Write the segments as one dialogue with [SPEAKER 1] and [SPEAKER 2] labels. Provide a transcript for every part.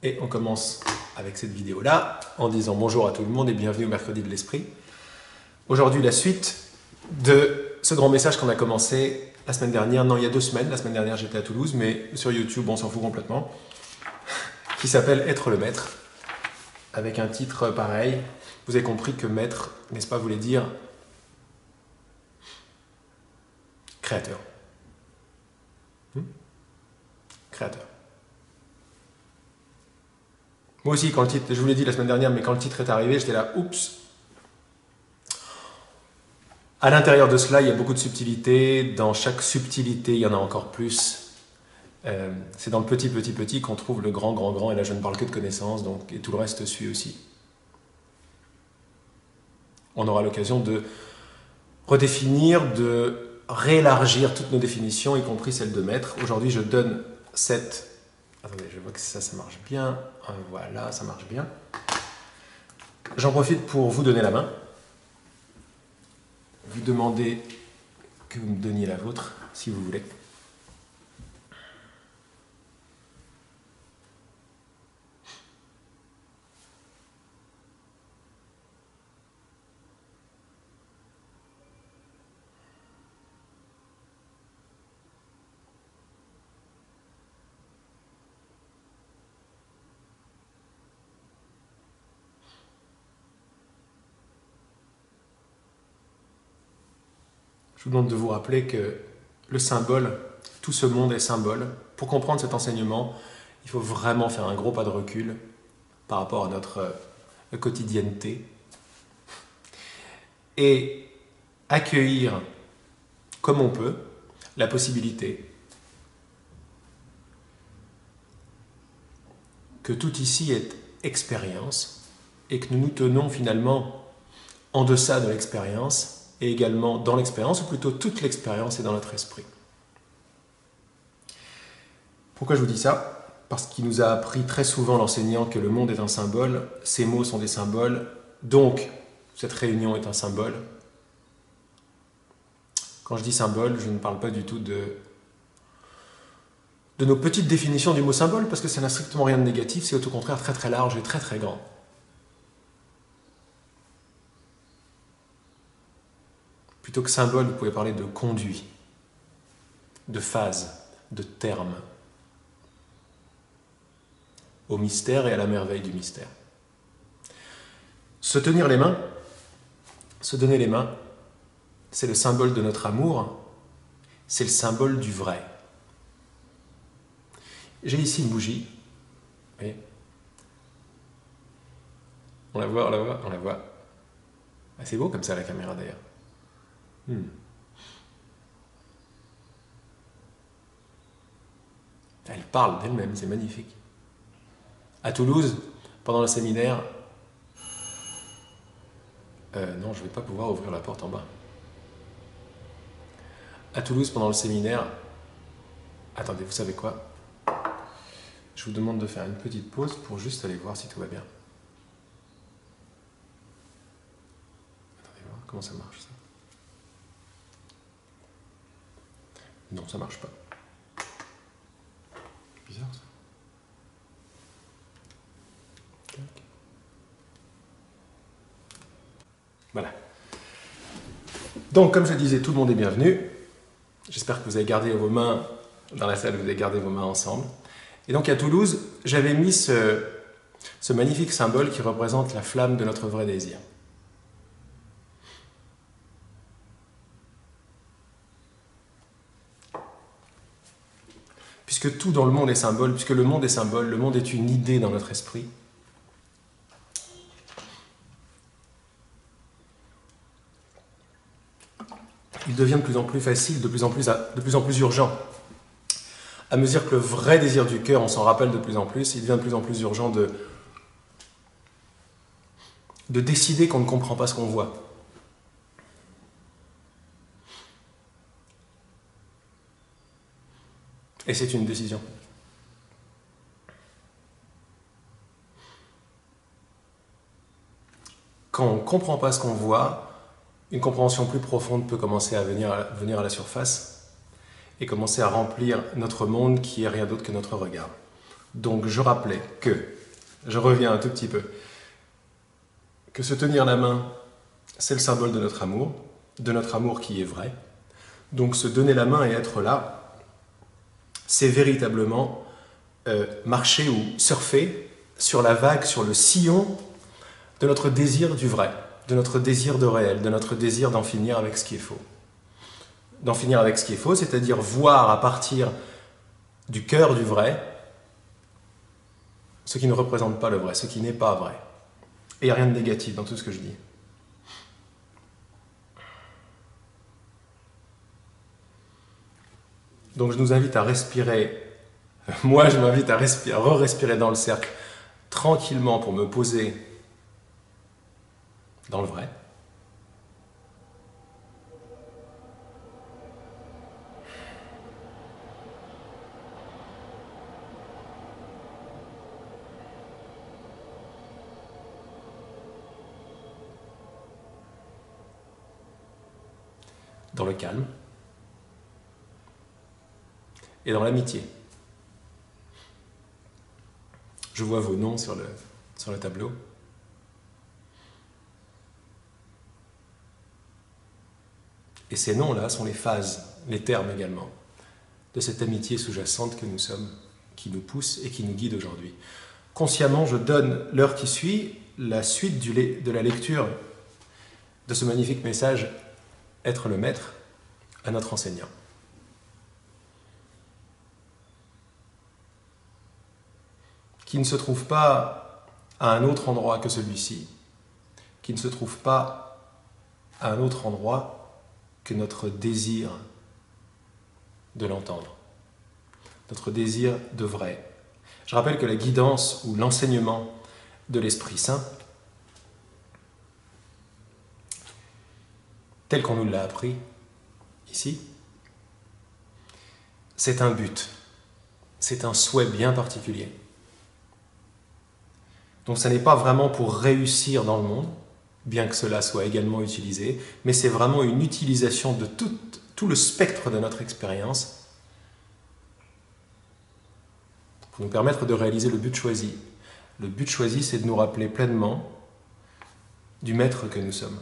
[SPEAKER 1] Et on commence avec cette vidéo-là en disant bonjour à tout le monde et bienvenue au Mercredi de l'Esprit. Aujourd'hui, la suite de ce grand message qu'on a commencé la semaine dernière, non, il y a 2 semaines. La semaine dernière, j'étais à Toulouse, mais sur YouTube, on s'en fout complètement, qui s'appelle « Être le maître », avec un titre pareil. Vous avez compris que maître, n'est-ce pas, voulait dire créateur. Créateur. Moi aussi, quand le titre, je vous l'ai dit la semaine dernière, mais quand le titre est arrivé, j'étais là, oups. À l'intérieur de cela, il y a beaucoup de subtilités. Dans chaque subtilité, il y en a encore plus. C'est dans le petit qu'on trouve le grand, et là je ne parle que de connaissances, donc, et tout le reste suit aussi. On aura l'occasion de redéfinir, de réélargir toutes nos définitions, y compris celle de maître. Aujourd'hui, je donne cette... Attendez, je vois que ça marche bien. Voilà, ça marche bien. J'en profite pour vous donner la main. Vous demander que vous me donniez la vôtre, si vous voulez. Je vous demande de vous rappeler que le symbole, tout ce monde est symbole. Pour comprendre cet enseignement, il faut vraiment faire un gros pas de recul par rapport à notre quotidienneté et accueillir comme on peut la possibilité que tout ici est expérience et que nous nous tenons finalement en deçà de l'expérience et également dans l'expérience, ou plutôt toute l'expérience est dans notre esprit. Pourquoi je vous dis ça? Parce qu'il nous a appris très souvent l'enseignant que le monde est un symbole, ces mots sont des symboles, donc cette réunion est un symbole. Quand je dis symbole, je ne parle pas du tout de nos petites définitions du mot symbole, parce que ça n'a strictement rien de négatif, c'est au contraire très large et très grand. Plutôt que symbole, vous pouvez parler de conduit, de phase, de terme, au mystère et à la merveille du mystère. Se tenir les mains, se donner les mains, c'est le symbole de notre amour, c'est le symbole du vrai. J'ai ici une bougie, vous voyez ? On la voit, on la voit. Ah, c'est beau comme ça la caméra d'ailleurs. Elle parle d'elle-même, c'est magnifique. À Toulouse, pendant le séminaire, non, je ne vais pas pouvoir ouvrir la porte en bas. À Toulouse, pendant le séminaire, attendez, vous savez quoi? Je vous demande de faire une petite pause pour juste aller voir si tout va bien. Attendez voir comment ça marche ça. Non, ça marche pas. Bizarre ça. Voilà. Donc, comme je disais, tout le monde est bienvenu. J'espère que vous avez gardé vos mains dans la salle, vous avez gardé vos mains ensemble. Et donc, à Toulouse, j'avais mis ce magnifique symbole qui représente la flamme de notre vrai désir. Puisque tout dans le monde est symbole, puisque le monde est symbole, le monde est une idée dans notre esprit. Il devient de plus en plus facile, de plus en plus urgent. À mesure que le vrai désir du cœur, on s'en rappelle de plus en plus, il devient de plus en plus urgent de décider qu'on ne comprend pas ce qu'on voit. Et c'est une décision. Quand on ne comprend pas ce qu'on voit, une compréhension plus profonde peut commencer à venir à la surface et commencer à remplir notre monde qui est rien d'autre que notre regard. Donc je rappelais que Je reviens un tout petit peu. Que se tenir la main, c'est le symbole de notre amour qui est vrai. Donc se donner la main et être là, c'est véritablement marcher ou surfer sur la vague, sur le sillon de notre désir du vrai, de notre désir de réel, de notre désir d'en finir avec ce qui est faux. D'en finir avec ce qui est faux, c'est-à-dire voir à partir du cœur du vrai ce qui ne représente pas le vrai, ce qui n'est pas vrai. Et il n'y a rien de négatif dans tout ce que je dis. Donc je nous invite à respirer, moi je m'invite à respirer, re-respirer dans le cercle tranquillement pour me poser dans le vrai. Dans le calme et dans l'amitié. Je vois vos noms sur le tableau. Et ces noms-là sont les phases, les termes également, de cette amitié sous-jacente que nous sommes, qui nous pousse et qui nous guide aujourd'hui. Consciemment, je donne l'heure qui suit, la suite de la lecture de ce magnifique message « Être le maître » à notre enseignant. Qui ne se trouve pas à un autre endroit que celui-ci, qui ne se trouve pas à un autre endroit que notre désir de l'entendre, notre désir de vrai. Je rappelle que la guidance ou l'enseignement de l'Esprit Saint, tel qu'on nous l'a appris ici, c'est un but, c'est un souhait bien particulier. Donc ça n'est pas vraiment pour réussir dans le monde, bien que cela soit également utilisé, mais c'est vraiment une utilisation de tout le spectre de notre expérience pour nous permettre de réaliser le but choisi. Le but choisi, c'est de nous rappeler pleinement du maître que nous sommes.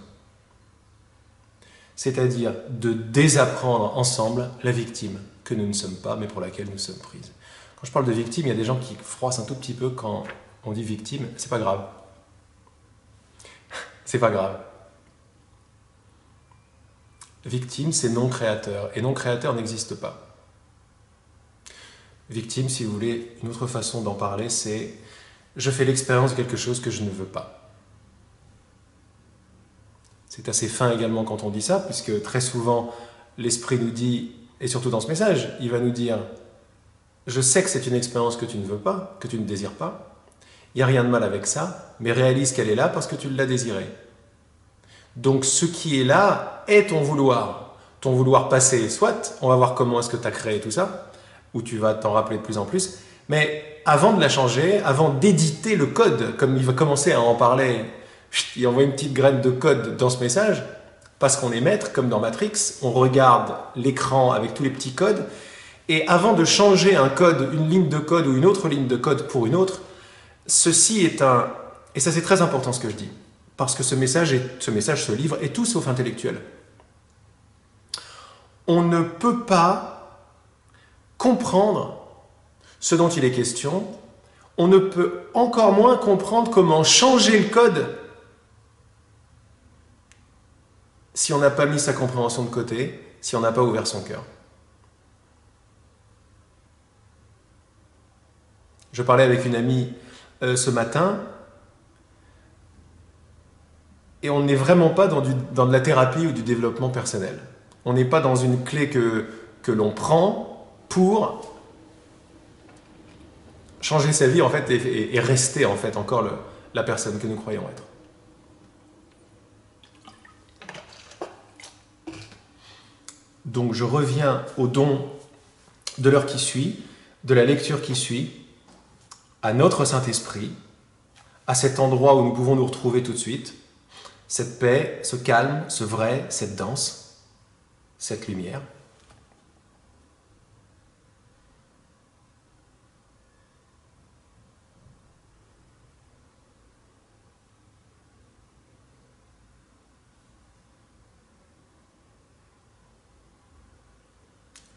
[SPEAKER 1] C'est-à-dire de désapprendre ensemble la victime que nous ne sommes pas, mais pour laquelle nous sommes prises. Quand je parle de victime, il y a des gens qui froissent un tout petit peu quand on dit victime, c'est pas grave. C'est pas grave. Victime, c'est non-créateur, et non-créateur n'existe pas. Victime, si vous voulez, une autre façon d'en parler, c'est je fais l'expérience de quelque chose que je ne veux pas. C'est assez fin également quand on dit ça, puisque très souvent, l'esprit nous dit, et surtout dans ce message, il va nous dire je sais que c'est une expérience que tu ne veux pas, que tu ne désires pas, il n'y a rien de mal avec ça, mais réalise qu'elle est là parce que tu l'as désirée. Donc ce qui est là est ton vouloir passé, soit, on va voir comment est-ce que tu as créé tout ça, où tu vas t'en rappeler de plus en plus, mais avant de la changer, avant d'éditer le code, comme il va commencer à en parler, il envoie une petite graine de code dans ce message, parce qu'on est maître, comme dans Matrix, on regarde l'écran avec tous les petits codes, et avant de changer un code, une ligne de code ou une autre ligne de code pour une autre, ceci est un... Et ça c'est très important ce que je dis, parce que ce message, ce livre est tout sauf intellectuel. On ne peut pas comprendre ce dont il est question, on ne peut encore moins comprendre comment changer le code si on n'a pas mis sa compréhension de côté, si on n'a pas ouvert son cœur. Je parlais avec une amie ce matin, et on n'est vraiment pas dans de la thérapie ou du développement personnel. On n'est pas dans une clé que l'on prend pour changer sa vie en fait, et rester en fait encore la personne que nous croyons être. Donc je reviens au don de l'heure qui suit, de la lecture qui suit, à notre Saint-Esprit, à cet endroit où nous pouvons nous retrouver tout de suite, cette paix, ce calme, ce vrai, cette danse, cette lumière.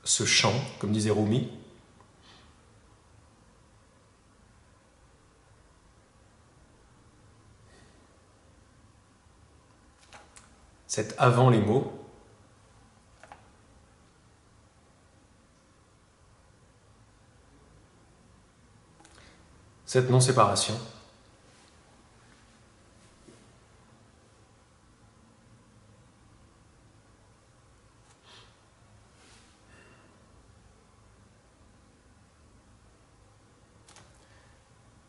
[SPEAKER 1] ce chant, comme disait Rumi. C'est avant les mots. Cette non-séparation.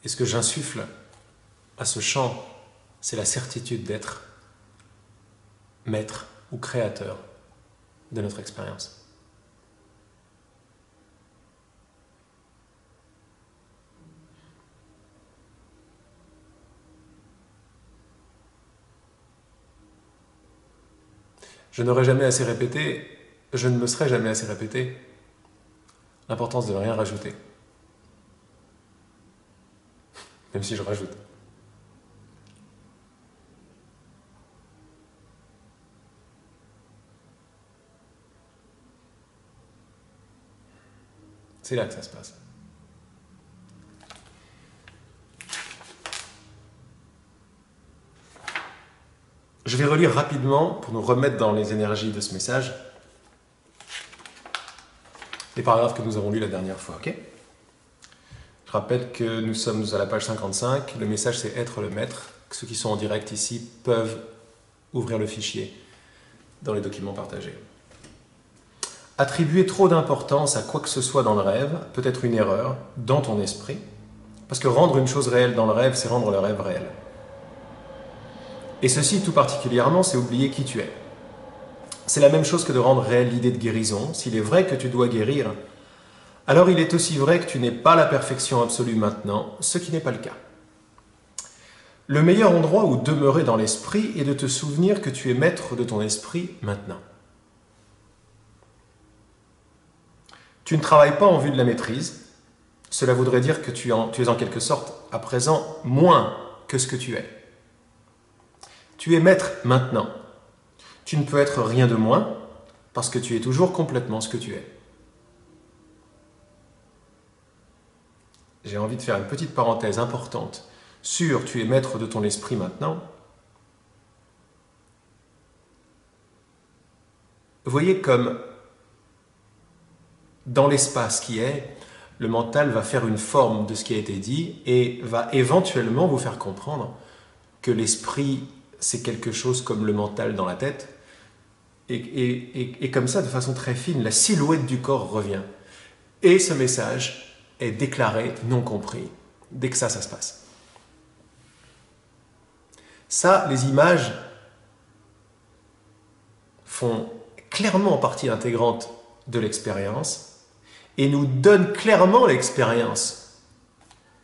[SPEAKER 1] Et ce que j'insuffle à ce chant, c'est la certitude d'être maître ou créateur de notre expérience. Je n'aurais jamais assez répété, je ne me serais jamais assez répété l'importance de ne rien rajouter. Même si je rajoute. C'est là que ça se passe. Je vais relire rapidement, pour nous remettre dans les énergies de ce message, les paragraphes que nous avons lus la dernière fois, ok? Je rappelle que nous sommes à la page 55, le message c'est être le maître. Ceux qui sont en direct ici peuvent ouvrir le fichier dans les documents partagés. Attribuer trop d'importance à quoi que ce soit dans le rêve peut être une erreur dans ton esprit, parce que rendre une chose réelle dans le rêve, c'est rendre le rêve réel. Et ceci, tout particulièrement, c'est oublier qui tu es. C'est la même chose que de rendre réelle l'idée de guérison. S'il est vrai que tu dois guérir, alors il est aussi vrai que tu n'es pas la perfection absolue maintenant, ce qui n'est pas le cas. Le meilleur endroit où demeurer dans l'esprit est de te souvenir que tu es maître de ton esprit maintenant. Tu ne travailles pas en vue de la maîtrise. Cela voudrait dire que tu es en quelque sorte, à présent, moins que ce que tu es. Tu es maître maintenant. Tu ne peux être rien de moins parce que tu es toujours complètement ce que tu es. J'ai envie de faire une petite parenthèse importante sur tu es maître de ton esprit maintenant. Vous voyez comme dans l'espace qui est, le mental va faire une forme de ce qui a été dit et va éventuellement vous faire comprendre que l'esprit, c'est quelque chose comme le mental dans la tête. Et comme ça, de façon très fine, la silhouette du corps revient. Et ce message est déclaré non compris, dès que ça se passe. Ça, les images font clairement partie intégrante de l'expérience et nous donnent clairement l'expérience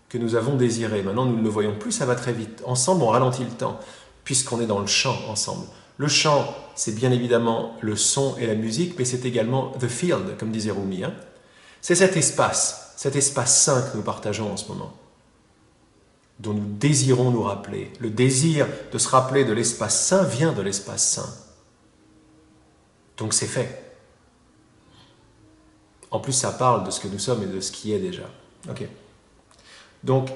[SPEAKER 1] que nous avons désirée. Maintenant, nous ne le voyons plus, ça va très vite. Ensemble, on ralentit le temps, puisqu'on est dans le chant ensemble. Le chant, c'est bien évidemment le son et la musique, mais c'est également the field, comme disait Rumi. Hein. C'est cet espace sain que nous partageons en ce moment, dont nous désirons nous rappeler. Le désir de se rappeler de l'espace sain vient de l'espace sain. Donc c'est fait. En plus, ça parle de ce que nous sommes et de ce qui est déjà. Ok. Donc,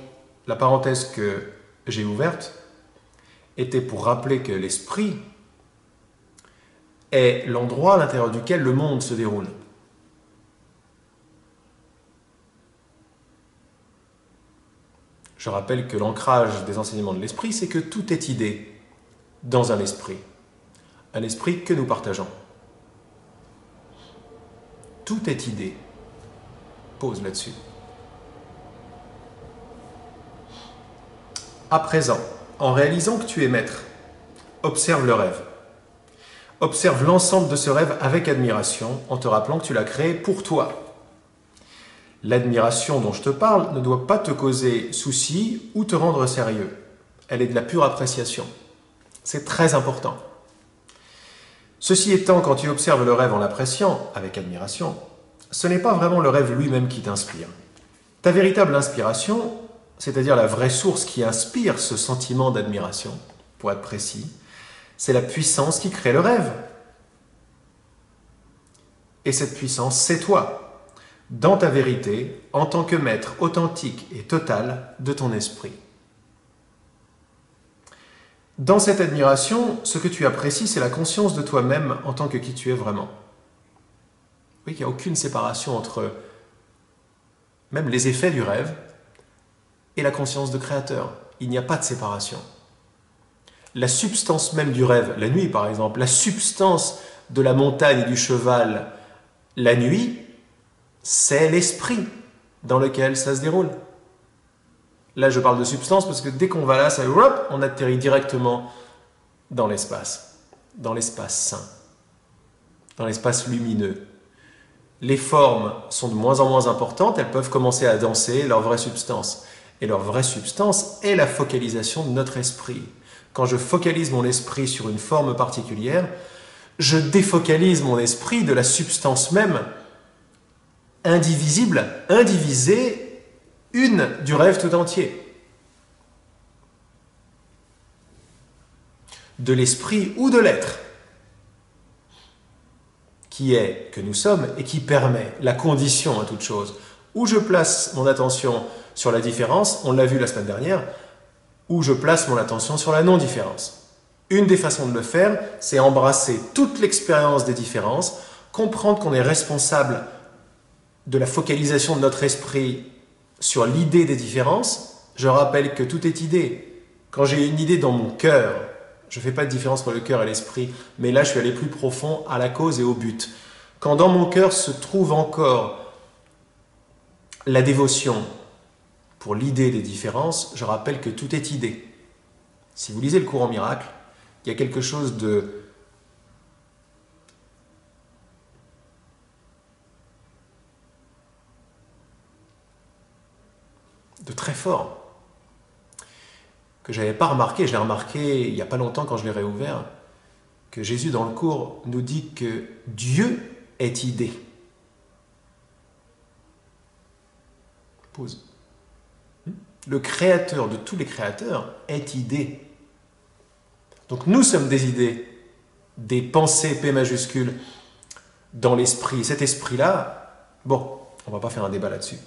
[SPEAKER 1] la parenthèse que j'ai ouverte était pour rappeler que l'esprit est l'endroit à l'intérieur duquel le monde se déroule. Je rappelle que l'ancrage des enseignements de l'esprit, c'est que tout est idée dans un esprit que nous partageons. Tout est idée. Pause là-dessus. À présent, en réalisant que tu es maître, observe le rêve. Observe l'ensemble de ce rêve avec admiration en te rappelant que tu l'as créé pour toi. L'admiration dont je te parle ne doit pas te causer souci ou te rendre sérieux. Elle est de la pure appréciation. C'est très important. Ceci étant, quand tu observes le rêve en l'appréciant avec admiration, ce n'est pas vraiment le rêve lui-même qui t'inspire. Ta véritable inspiration, c'est-à-dire la vraie source qui inspire ce sentiment d'admiration, pour être précis, c'est la puissance qui crée le rêve. Et cette puissance, c'est toi, dans ta vérité, en tant que maître authentique et total de ton esprit. Dans cette admiration, ce que tu apprécies, c'est la conscience de toi-même en tant que qui tu es vraiment. Oui, qu'il n'y a aucune séparation entre même les effets du rêve et la conscience de créateur. Il n'y a pas de séparation. La substance même du rêve, la nuit par exemple, la substance de la montagne et du cheval, la nuit, c'est l'esprit dans lequel ça se déroule. Là, je parle de substance parce que dès qu'on va là, on atterrit directement dans l'espace sain, dans l'espace lumineux. Les formes sont de moins en moins importantes, elles peuvent commencer à danser leur vraie substance. Et leur vraie substance est la focalisation de notre esprit. Quand je focalise mon esprit sur une forme particulière, je défocalise mon esprit de la substance même, indivisible, indivisée, une du rêve tout entier. De l'esprit ou de l'être, qui est que nous sommes et qui permet la condition à toute chose. Où je place mon attention sur la différence, on l'a vu la semaine dernière, où je place mon attention sur la non-différence. Une des façons de le faire, c'est embrasser toute l'expérience des différences, comprendre qu'on est responsable de la focalisation de notre esprit sur l'idée des différences. Je rappelle que tout est idée. Quand j'ai une idée dans mon cœur, je ne fais pas de différence entre le cœur et l'esprit, mais là je suis allé plus profond à la cause et au but. Quand dans mon cœur se trouve encore la dévotion pour l'idée des différences, je rappelle que tout est idée. Si vous lisez le courant miracle, il y a quelque chose de très fort que je n'avais pas remarqué, je l'ai remarqué il n'y a pas longtemps quand je l'ai réouvert, que Jésus dans le cours nous dit que Dieu est idée. Pause. Le créateur de tous les créateurs est idée. Donc nous sommes des idées, des pensées P majuscules dans l'esprit. Cet esprit-là, bon, on ne va pas faire un débat là-dessus.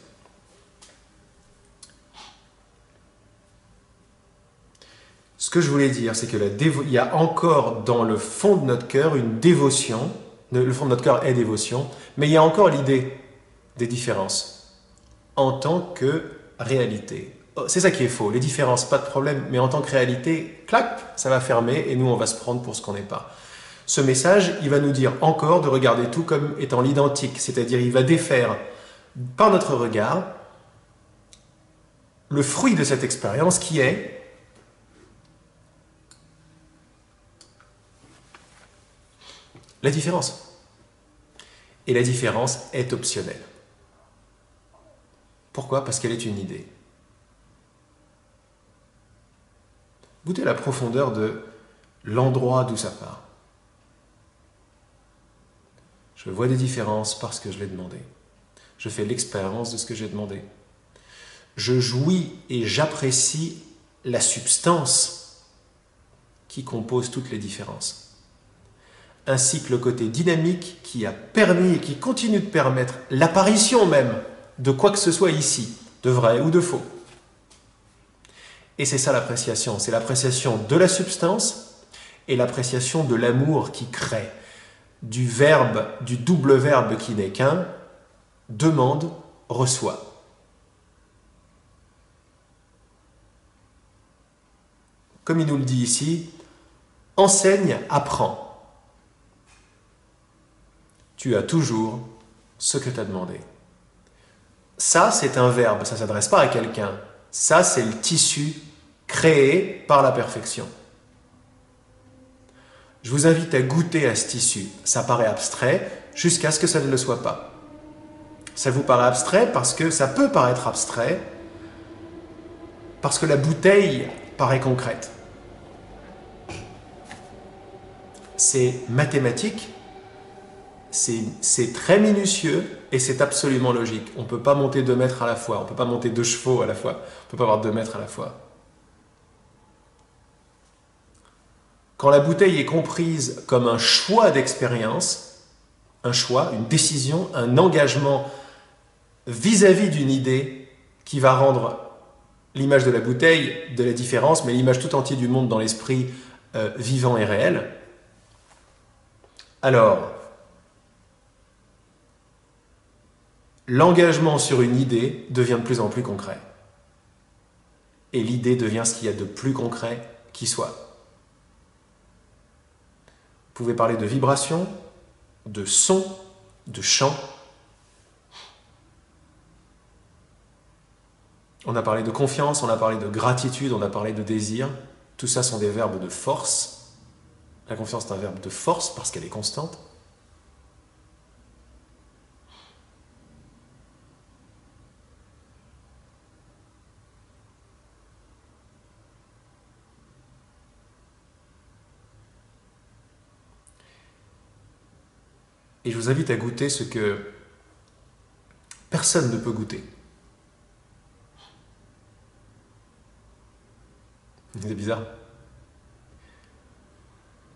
[SPEAKER 1] Ce que je voulais dire, c'est qu'il y a encore dans le fond de notre cœur une dévotion. Le fond de notre cœur est dévotion, mais il y a encore l'idée des différences en tant que réalité. C'est ça qui est faux. Les différences, pas de problème, mais en tant que réalité, clac, ça va fermer et nous, on va se prendre pour ce qu'on n'est pas. Ce message, il va nous dire encore de regarder tout comme étant l'identique, c'est-à-dire il va défaire par notre regard le fruit de cette expérience qui est la différence. Et la différence est optionnelle. Pourquoi? Parce qu'elle est une idée. Goûtez la profondeur de l'endroit d'où ça part. Je vois des différences parce que je l'ai demandé. Je fais l'expérience de ce que j'ai demandé. Je jouis et j'apprécie la substance qui compose toutes les différences. Ainsi que le côté dynamique qui a permis et qui continue de permettre l'apparition même de quoi que ce soit ici, de vrai ou de faux. Et c'est ça l'appréciation, c'est l'appréciation de la substance et l'appréciation de l'amour qui crée, du verbe, du double verbe qui n'est qu'un, demande, reçoit. Comme il nous le dit ici, enseigne, apprends. Tu as toujours ce que tu as demandé. Ça, c'est un verbe, ça ne s'adresse pas à quelqu'un. Ça, c'est le tissu créé par la perfection. Je vous invite à goûter à ce tissu. Ça paraît abstrait jusqu'à ce que ça ne le soit pas. Ça vous paraît abstrait parce que ça peut paraître abstrait parce que la bouteille paraît concrète. C'est mathématique, c'est très minutieux et c'est absolument logique. On ne peut pas monter 2 mètres à la fois, on ne peut pas monter 2 chevaux à la fois, on ne peut pas avoir 2 mètres à la fois. Quand la bouteille est comprise comme un choix d'expérience, un choix, une décision, un engagement vis-à-vis d'une idée qui va rendre l'image de la bouteille de la différence, mais l'image tout entière du monde dans l'esprit vivant et réel, alors l'engagement sur une idée devient de plus en plus concret. Et l'idée devient ce qu'il y a de plus concret qui soit. Vous pouvez parler de vibration, de son, de chant. On a parlé de confiance, on a parlé de gratitude, on a parlé de désir. Tout ça sont des verbes de force. La confiance est un verbe de force parce qu'elle est constante. Et je vous invite à goûter ce que personne ne peut goûter. C'est bizarre.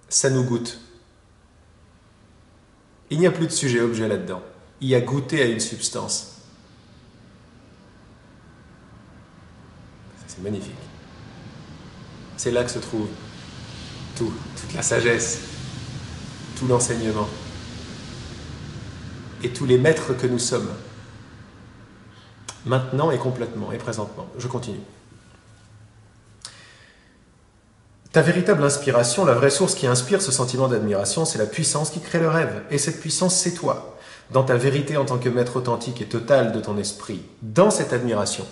[SPEAKER 1] Ça nous goûte. Il n'y a plus de sujet-objet là-dedans. Il y a goûté à une substance. C'est magnifique. C'est là que se trouve toute la sagesse, tout l'enseignement et tous les maîtres que nous sommes, maintenant et complètement et présentement. Je continue. Ta véritable inspiration, la vraie source qui inspire ce sentiment d'admiration, c'est la puissance qui crée le rêve. Et cette puissance, c'est toi, dans ta vérité en tant que maître authentique et total de ton esprit, dans cette admiration.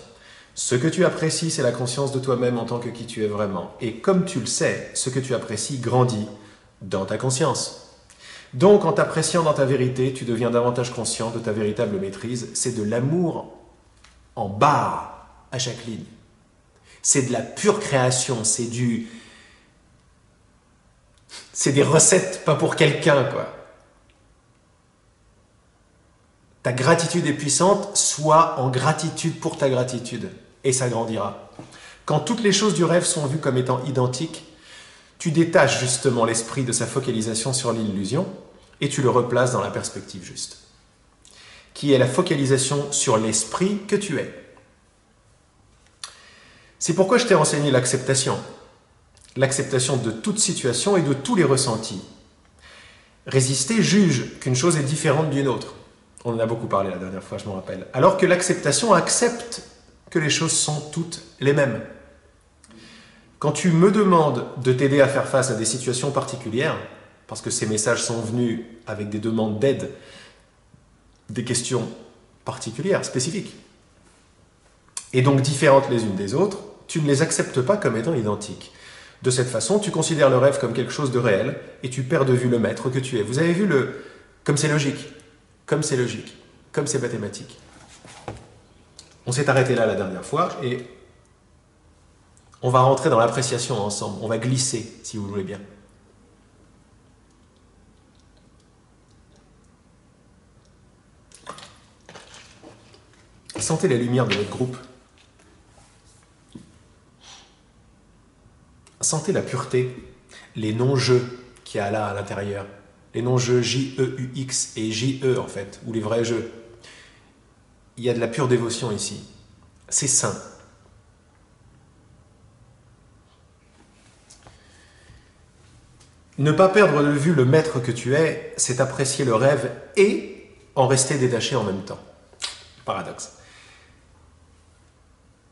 [SPEAKER 1] Ce que tu apprécies, c'est la conscience de toi-même en tant que qui tu es vraiment. Et comme tu le sais, ce que tu apprécies grandit dans ta conscience. Donc, en t'appréciant dans ta vérité, tu deviens davantage conscient de ta véritable maîtrise. C'est de l'amour en barre à chaque ligne. C'est de la pure création, c'est des recettes pas pour quelqu'un, quoi. Ta gratitude est puissante, sois en gratitude pour ta gratitude, et ça grandira. Quand toutes les choses du rêve sont vues comme étant identiques, tu détaches justement l'esprit de sa focalisation sur l'illusion et tu le replaces dans la perspective juste, qui est la focalisation sur l'esprit que tu es. C'est pourquoi je t'ai enseigné l'acceptation. L'acceptation de toute situation et de tous les ressentis. Résister juge qu'une chose est différente d'une autre. On en a beaucoup parlé la dernière fois, je m'en rappelle. Alors que l'acceptation accepte que les choses sont toutes les mêmes. Quand tu me demandes de t'aider à faire face à des situations particulières, parce que ces messages sont venus avec des demandes d'aide, des questions particulières, spécifiques, et donc différentes les unes des autres, tu ne les acceptes pas comme étant identiques. De cette façon, tu considères le rêve comme quelque chose de réel et tu perds de vue le maître que tu es. Vous avez vu comme c'est logique, comme c'est logique, comme c'est mathématique. On s'est arrêté là la dernière fois et on va rentrer dans l'appréciation ensemble. On va glisser, si vous voulez bien. Sentez la lumière de votre groupe. Sentez la pureté, les non-jeux qu'il y a là à l'intérieur. Les non-jeux J-E-U-X et J-E en fait, ou les vrais jeux. Il y a de la pure dévotion ici. C'est sain. Ne pas perdre de vue le maître que tu es, c'est apprécier le rêve et en rester détaché en même temps. Paradoxe.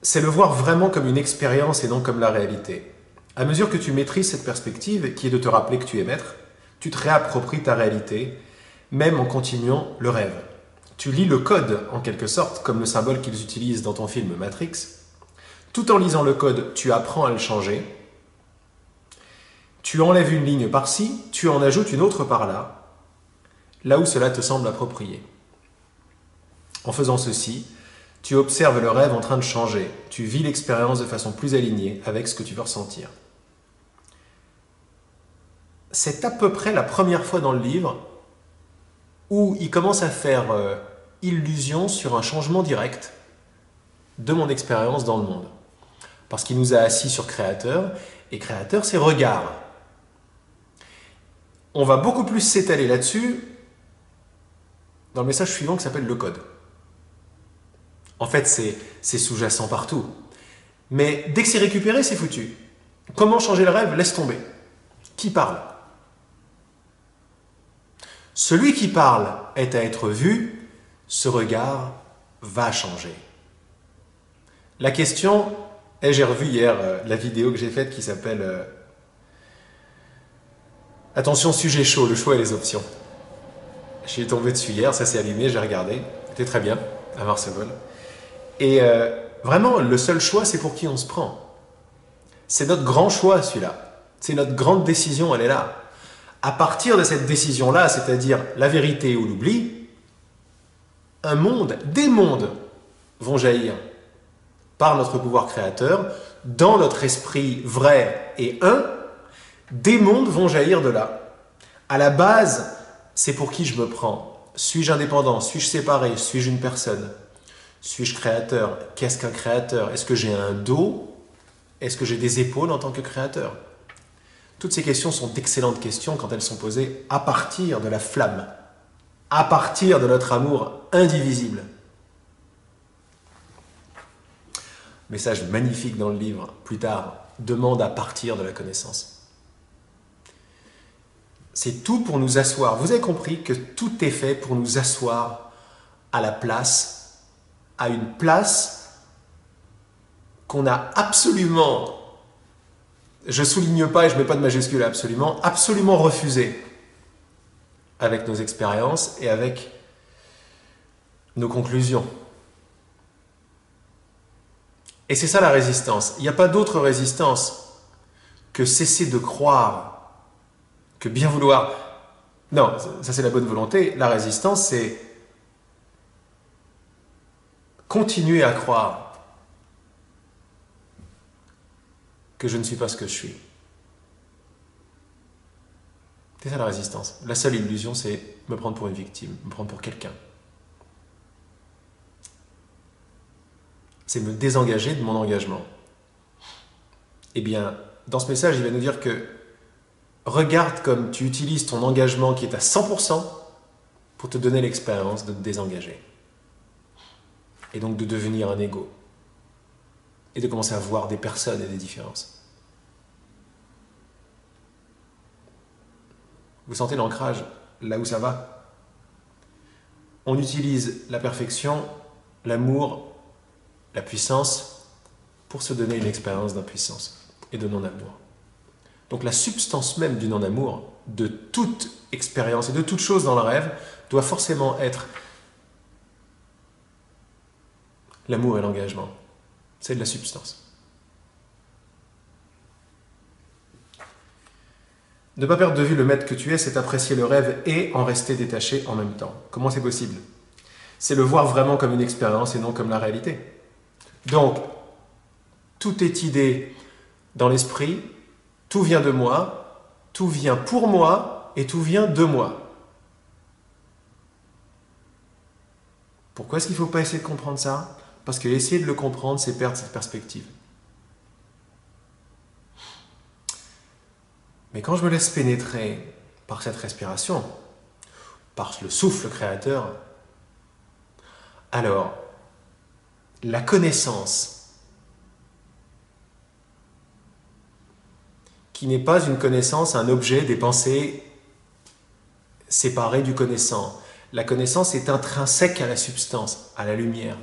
[SPEAKER 1] C'est le voir vraiment comme une expérience et non comme la réalité. À mesure que tu maîtrises cette perspective, qui est de te rappeler que tu es maître, tu te réappropries ta réalité, même en continuant le rêve. Tu lis le code, en quelque sorte, comme le symbole qu'ils utilisent dans ton film Matrix. Tout en lisant le code, tu apprends à le changer. Tu enlèves une ligne par-ci, tu en ajoutes une autre par-là, là où cela te semble approprié. En faisant ceci, tu observes le rêve en train de changer. Tu vis l'expérience de façon plus alignée avec ce que tu veux ressentir. C'est à peu près la première fois dans le livre où il commence à faire illusion sur un changement direct de mon expérience dans le monde. Parce qu'il nous a assis sur créateur, et créateur, c'est regard. On va beaucoup plus s'étaler là-dessus dans le message suivant qui s'appelle le code. En fait, c'est sous-jacent partout. Mais dès que c'est récupéré, c'est foutu. Comment changer le rêve? Laisse tomber. Qui parle? Celui qui parle est à être vu, ce regard va changer. La question, et j'ai revu hier la vidéo que j'ai faite qui s'appelle Attention, sujet chaud, le choix et les options. Je suis tombé dessus hier, ça s'est allumé, j'ai regardé. C'était très bien, à Marseille. Et vraiment, le seul choix, c'est pour qui on se prend. C'est notre grand choix, celui-là. C'est notre grande décision, elle est là. À partir de cette décision-là, c'est-à-dire la vérité ou l'oubli, un monde, des mondes vont jaillir par notre pouvoir créateur, dans notre esprit vrai et un, des mondes vont jaillir de là. À la base, c'est pour qui je me prends. Suis-je indépendant? Suis-je séparé? Suis-je une personne? Suis-je créateur? Qu'est-ce qu'un créateur? Est-ce que j'ai un dos? Est-ce que j'ai des épaules en tant que créateur? Toutes ces questions sont d'excellentes questions quand elles sont posées à partir de la flamme, à partir de notre amour indivisible. Message magnifique dans le livre, plus tard, demande à partir de la connaissance. C'est tout pour nous asseoir. Vous avez compris que tout est fait pour nous asseoir à la place, à une place qu'on a absolument, je souligne pas et je mets pas de majuscule absolument, absolument refusée avec nos expériences et avec nos conclusions. Et c'est ça la résistance. Il n'y a pas d'autre résistance que cesser de croire, que bien vouloir. Non, ça c'est la bonne volonté. La résistance, c'est continuer à croire que je ne suis pas ce que je suis. C'est ça la résistance. La seule illusion, c'est me prendre pour une victime, me prendre pour quelqu'un. C'est me désengager de mon engagement. Eh bien, dans ce message, il va nous dire que regarde comme tu utilises ton engagement qui est à 100% pour te donner l'expérience de te désengager. Et donc de devenir un ego. Et de commencer à voir des personnes et des différences. Vous sentez l'ancrage là où ça va? On utilise la perfection, l'amour, la puissance pour se donner une expérience d'impuissance et de non-amour. Donc la substance même du non-amour, de toute expérience et de toute chose dans le rêve, doit forcément être l'amour et l'engagement. C'est de la substance. Ne pas perdre de vue le maître que tu es, c'est apprécier le rêve et en rester détaché en même temps. Comment c'est possible? C'est le voir vraiment comme une expérience et non comme la réalité. Donc, tout est idée dans l'esprit, tout vient de moi, tout vient pour moi et tout vient de moi. Pourquoi est-ce qu'il ne faut pas essayer de comprendre ça? Parce que essayer de le comprendre, c'est perdre cette perspective. Mais quand je me laisse pénétrer par cette respiration, par le souffle créateur, alors la connaissance, qui n'est pas une connaissance, un objet, des pensées séparées du connaissant. La connaissance est intrinsèque à la substance, à la lumière.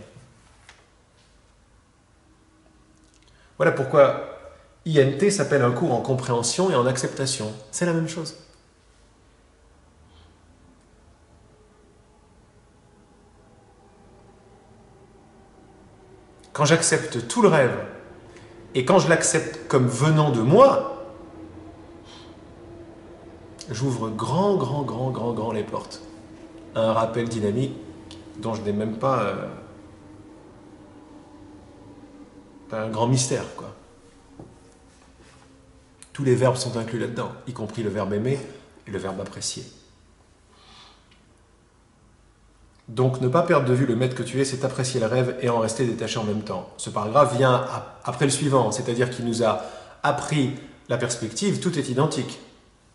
[SPEAKER 1] Voilà pourquoi INT s'appelle un cours en compréhension et en acceptation. C'est la même chose. Quand j'accepte tout le rêve, et quand je l'accepte comme venant de moi, j'ouvre grand les portes à un rappel dynamique dont je n'ai même pas un grand mystère, quoi. Tous les verbes sont inclus là-dedans, y compris le verbe aimer et le verbe apprécier. Donc, ne pas perdre de vue le maître que tu es, c'est apprécier le rêve et en rester détaché en même temps. Ce paragraphe vient après le suivant, c'est-à-dire qu'il nous a appris la perspective, tout est identique.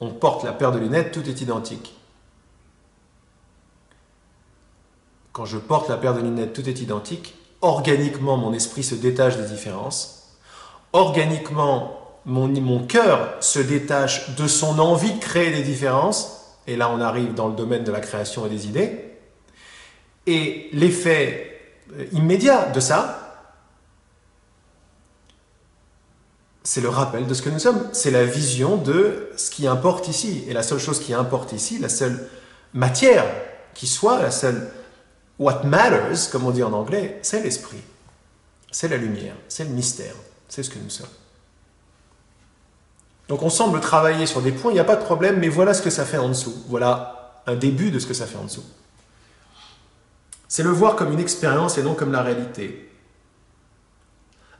[SPEAKER 1] On porte la paire de lunettes, tout est identique. quand je porte la paire de lunettes, tout est identique. Organiquement, mon esprit se détache des différences. Organiquement, mon cœur se détache de son envie de créer des différences. Et là, on arrive dans le domaine de la création et des idées. Et l'effet immédiat de ça, c'est le rappel de ce que nous sommes. C'est la vision de ce qui importe ici. Et la seule chose qui importe ici, la seule matière qui soit, la seule what matters, comme on dit en anglais, c'est l'esprit. C'est la lumière, c'est le mystère, c'est ce que nous sommes. Donc on semble travailler sur des points, il n'y a pas de problème, mais voilà ce que ça fait en dessous. Voilà un début de ce que ça fait en dessous. C'est le voir comme une expérience et non comme la réalité.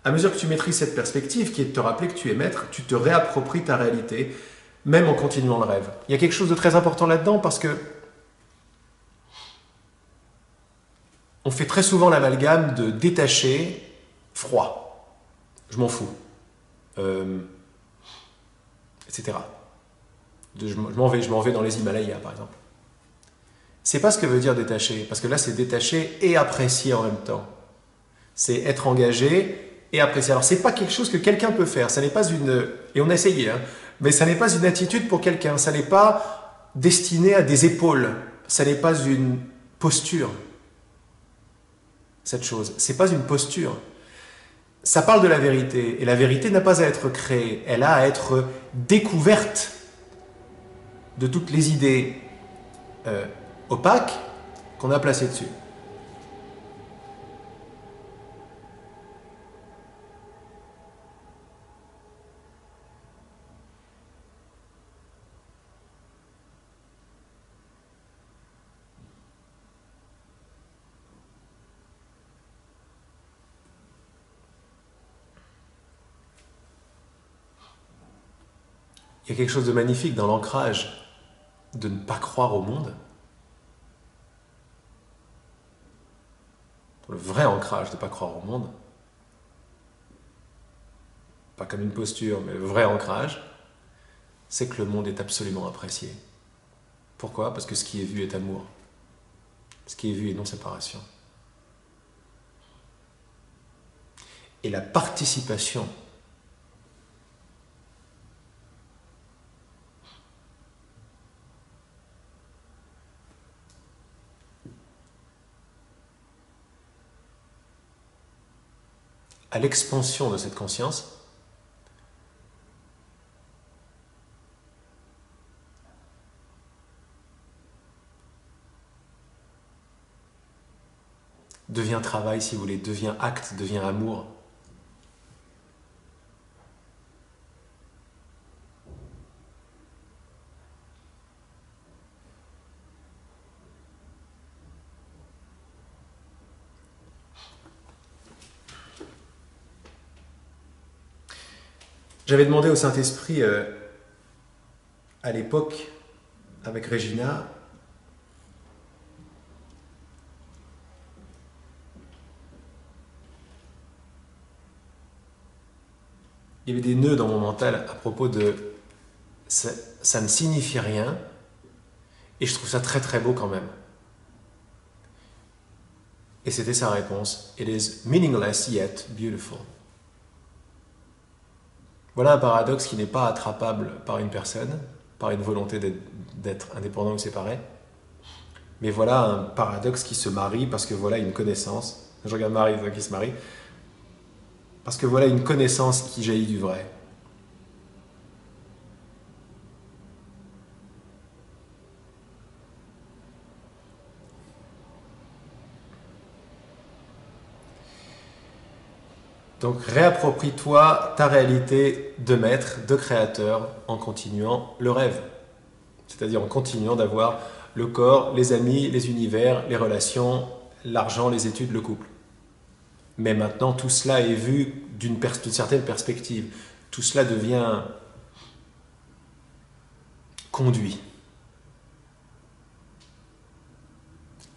[SPEAKER 1] À mesure que tu maîtrises cette perspective, qui est de te rappeler que tu es maître, tu te réappropries ta réalité, même en continuant le rêve. Il y a quelque chose de très important là-dedans parce que on fait très souvent l'amalgame de détaché, froid. Je m'en fous. Etc. Je m'en vais dans les Himalayas, par exemple. C'est pas ce que veut dire détacher, parce que là, c'est détacher et apprécier en même temps. C'est être engagé et apprécier. Alors, c'est pas quelque chose que quelqu'un peut faire. Ça n'est pas une... Et on a essayé, hein, mais ça n'est pas une attitude pour quelqu'un. Ça n'est pas destiné à des épaules. Ça n'est pas une posture. Cette chose. C'est pas une posture. Ça parle de la vérité. Et la vérité n'a pas à être créée. Elle a à être découverte de toutes les idées opaques qu'on a placées dessus. Il y a quelque chose de magnifique dans l'ancrage de ne pas croire au monde. Le vrai ancrage de ne pas croire au monde. Pas comme une posture, mais le vrai ancrage, c'est que le monde est absolument apprécié. Pourquoi? Parce que ce qui est vu est amour. Ce qui est vu est non séparation. Et la participation à l'expansion de cette conscience devient travail, si vous voulez, devient acte, devient amour. J'avais demandé au Saint-Esprit à l'époque, avec Regina, il y avait des nœuds dans mon mental à propos de ça ne signifie rien et je trouve ça très très beau quand même. Et c'était sa réponse. It is meaningless yet beautiful. Voilà un paradoxe qui n'est pas attrapable par une personne, par une volonté d'être indépendant ou séparé. Mais voilà un paradoxe qui se marie parce que voilà une connaissance. Je regarde Marie qui se marie. Parce que voilà une connaissance qui jaillit du vrai. Donc réapproprie-toi ta réalité de maître, de créateur, en continuant le rêve. C'est-à-dire en continuant d'avoir le corps, les amis, les univers, les relations, l'argent, les études, le couple. Mais maintenant, tout cela est vu d'une certaine perspective. Tout cela devient conduit.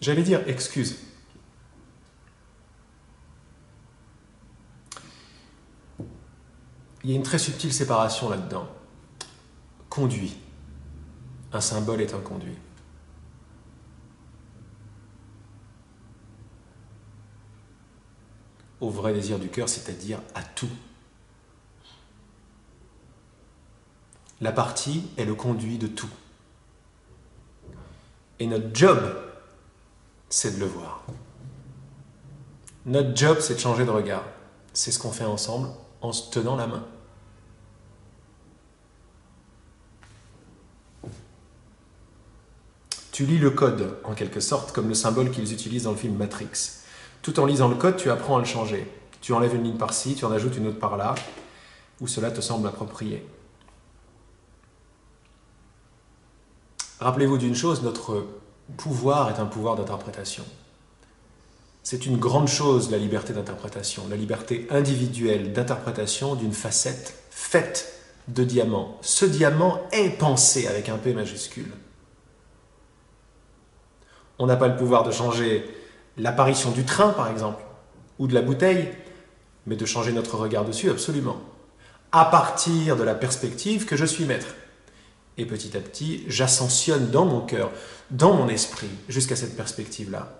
[SPEAKER 1] J'allais dire excuse. Il y a une très subtile séparation là-dedans. Conduit. Un symbole est un conduit. au vrai désir du cœur, c'est-à-dire à tout. La partie est le conduit de tout. Et notre job, c'est de le voir. Notre job, c'est de changer de regard. C'est ce qu'on fait ensemble en se tenant la main. Tu lis le code, en quelque sorte, comme le symbole qu'ils utilisent dans le film Matrix. Tout en lisant le code, tu apprends à le changer. Tu enlèves une ligne par-ci, tu en ajoutes une autre par-là, où cela te semble approprié. Rappelez-vous d'une chose, notre pouvoir est un pouvoir d'interprétation. C'est une grande chose, la liberté d'interprétation, la liberté individuelle d'interprétation d'une facette faite de diamants. Ce diamant est pensé avec un P majuscule. On n'a pas le pouvoir de changer l'apparition du train, par exemple, ou de la bouteille, mais de changer notre regard dessus, absolument. À partir de la perspective que je suis maître. Et petit à petit, j'ascensionne dans mon cœur, dans mon esprit, jusqu'à cette perspective-là.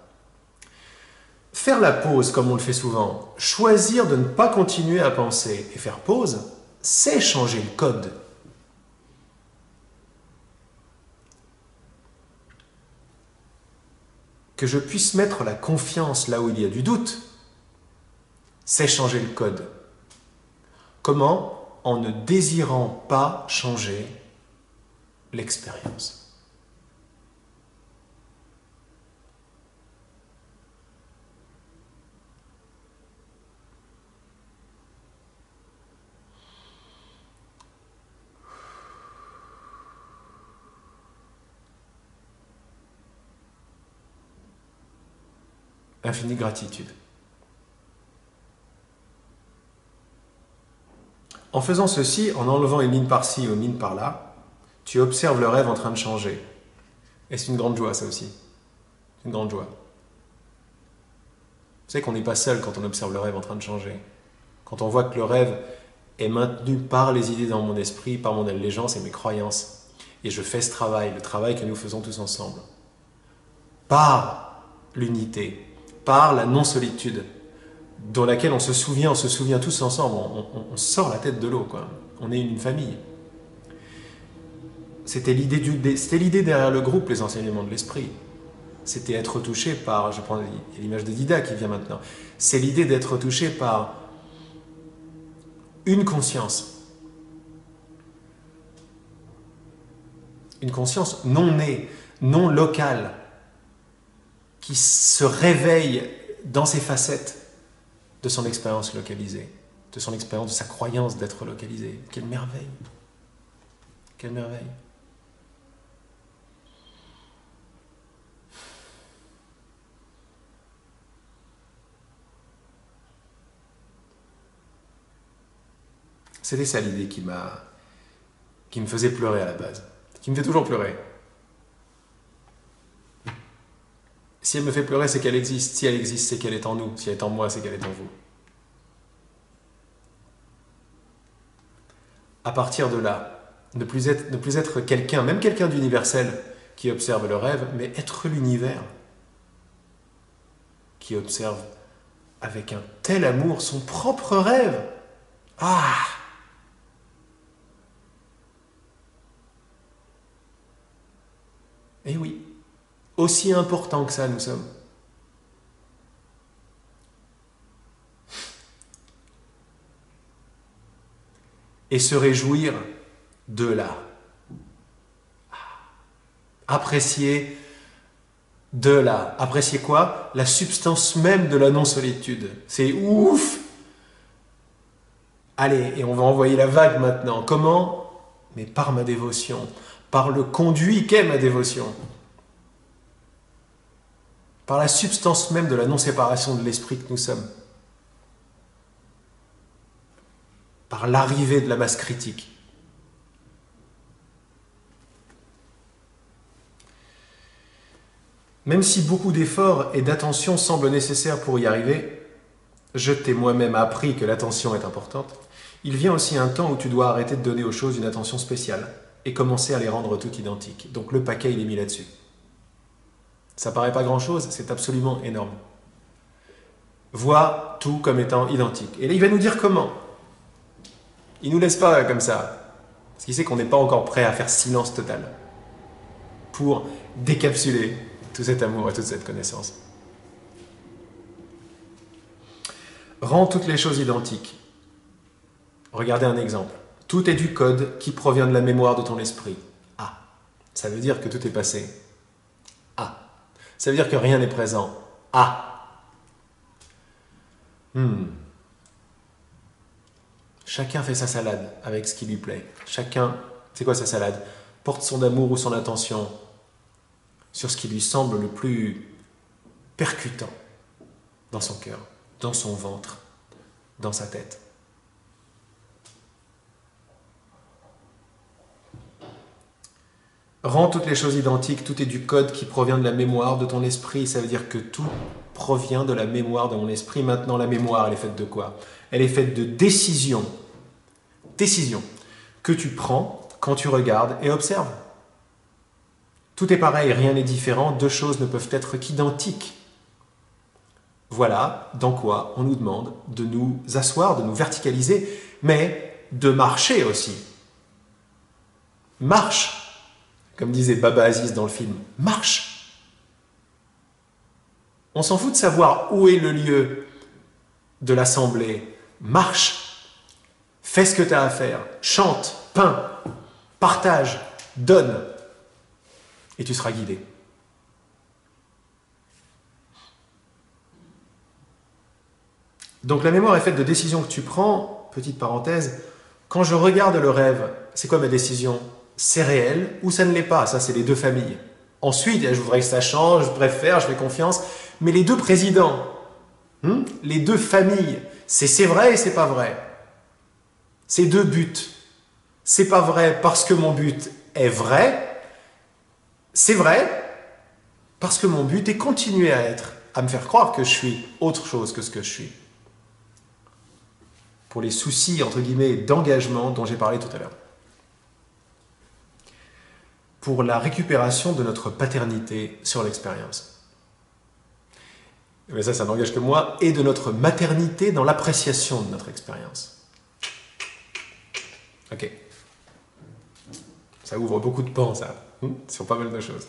[SPEAKER 1] Faire la pause, comme on le fait souvent, choisir de ne pas continuer à penser et faire pause, c'est changer le code. Que je puisse mettre la confiance là où il y a du doute, c'est changer le code. Comment? En ne désirant pas changer l'expérience. Infinie gratitude. En faisant ceci, en enlevant une ligne par-ci ou une ligne par-là, tu observes le rêve en train de changer. Et c'est une grande joie, ça aussi. C'est une grande joie. Vous savez qu'on n'est pas seul quand on observe le rêve en train de changer. Quand on voit que le rêve est maintenu par les idées dans mon esprit, par mon allégeance et mes croyances. Et je fais ce travail, le travail que nous faisons tous ensemble. Par l'unité, par la non-solitude, dans laquelle on se souvient tous ensemble, on sort la tête de l'eau, quoi. On est une famille. C'était l'idée derrière le groupe, les enseignements de l'esprit. C'était être touché par, je prends l'image de Dida qui vient maintenant, c'est l'idée d'être touché par une conscience non née, non locale, qui se réveille dans ses facettes de son expérience localisée, de son expérience, de sa croyance d'être localisé. Quelle merveille! Quelle merveille! C'était ça l'idée qui me faisait pleurer à la base, qui me fait toujours pleurer. Si elle me fait pleurer, c'est qu'elle existe. Si elle existe, c'est qu'elle est en nous. Si elle est en moi, c'est qu'elle est en vous. À partir de là, ne plus être quelqu'un, même quelqu'un d'universel qui observe le rêve, mais être l'univers qui observe avec un tel amour son propre rêve. Ah! Eh oui, aussi important que ça nous sommes. Et se réjouir de là. Apprécier de là. Apprécier quoi? La substance même de la non-solitude. C'est ouf! Allez, et on va envoyer la vague maintenant. Comment? Mais par ma dévotion. Par le conduit qu'est ma dévotion. Par la substance même de la non-séparation de l'esprit que nous sommes. Par l'arrivée de la masse critique. Même si beaucoup d'efforts et d'attention semblent nécessaires pour y arriver, je t'ai moi-même appris que l'attention est importante, il vient aussi un temps où tu dois arrêter de donner aux choses une attention spéciale et commencer à les rendre toutes identiques. Donc le paquet, il est mis là-dessus. Ça paraît pas grand-chose, c'est absolument énorme. voit tout comme étant identique. Et là, il va nous dire comment. Il ne nous laisse pas comme ça. Parce qu'il sait qu'on n'est pas encore prêt à faire silence total pour décapsuler tout cet amour et toute cette connaissance. Rends toutes les choses identiques. Regardez un exemple. Tout est du code qui provient de la mémoire de ton esprit. Ah, ça veut dire que tout est passé. Ah, ça veut dire que rien n'est présent. Ah. Chacun fait sa salade avec ce qui lui plaît. Chacun, c'est quoi sa salade? Porte son amour ou son attention sur ce qui lui semble le plus percutant dans son cœur, dans son ventre, dans sa tête. Rends toutes les choses identiques, tout est du code qui provient de la mémoire de ton esprit. Ça veut dire que tout provient de la mémoire de mon esprit. Maintenant, la mémoire, elle est faite de quoi? Elle est faite de décisions. Décisions que tu prends quand tu regardes et observes. Tout est pareil, rien n'est différent. Deux choses ne peuvent être qu'identiques. Voilà dans quoi on nous demande de nous asseoir, de nous verticaliser, mais de marcher aussi. Marche! Comme disait Baba Aziz dans le film, marche. On s'en fout de savoir où est le lieu de l'assemblée. Marche. Fais ce que tu as à faire. Chante, peins, partage, donne. Et tu seras guidé. Donc la mémoire est faite de décisions que tu prends. Petite parenthèse, quand je regarde le rêve, c'est quoi ma décision? C'est réel ou ça ne l'est pas. Ça, c'est les deux familles. Ensuite, je voudrais que ça change, je préfère, je fais confiance. Mais les deux présidents, les deux familles, c'est vrai et c'est pas vrai. Ces deux buts, c'est pas vrai parce que mon but est vrai. C'est vrai parce que mon but est continuer à me faire croire que je suis autre chose que ce que je suis. Pour les soucis, entre guillemets, d'engagement dont j'ai parlé tout à l'heure. Pour la récupération de notre paternité sur l'expérience. Mais ça n'engage que moi, et de notre maternité dans l'appréciation de notre expérience. Ok. Ça ouvre beaucoup de pans, ça, sur pas mal de choses.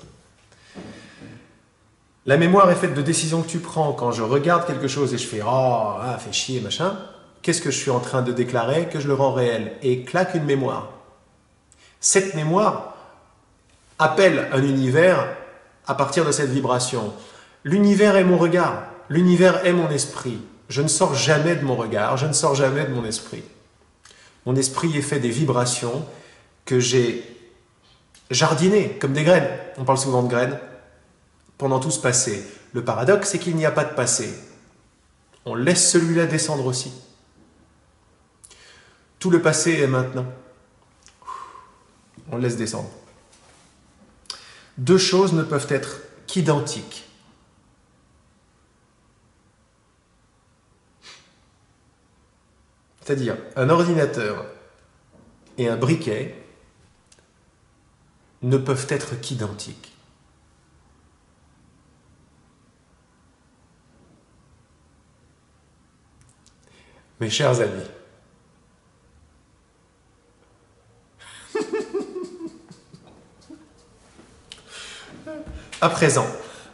[SPEAKER 1] La mémoire est faite de décisions que tu prends. Quand je regarde quelque chose et je fais « Oh, fait chier, machin », qu'est-ce que je suis en train de déclarer? Que je le rends réel. Et claque une mémoire. Cette mémoire appelle un univers à partir de cette vibration. L'univers est mon regard, l'univers est mon esprit. Je ne sors jamais de mon regard, je ne sors jamais de mon esprit. Mon esprit est fait des vibrations que j'ai jardinées, comme des graines. On parle souvent de graines. Pendant tout ce passé. Le paradoxe, c'est qu'il n'y a pas de passé. On laisse celui-là descendre aussi. Tout le passé est maintenant. On le laisse descendre. Deux choses ne peuvent être qu'identiques. C'est-à-dire, un ordinateur et un briquet ne peuvent être qu'identiques. Mes chers amis, à présent,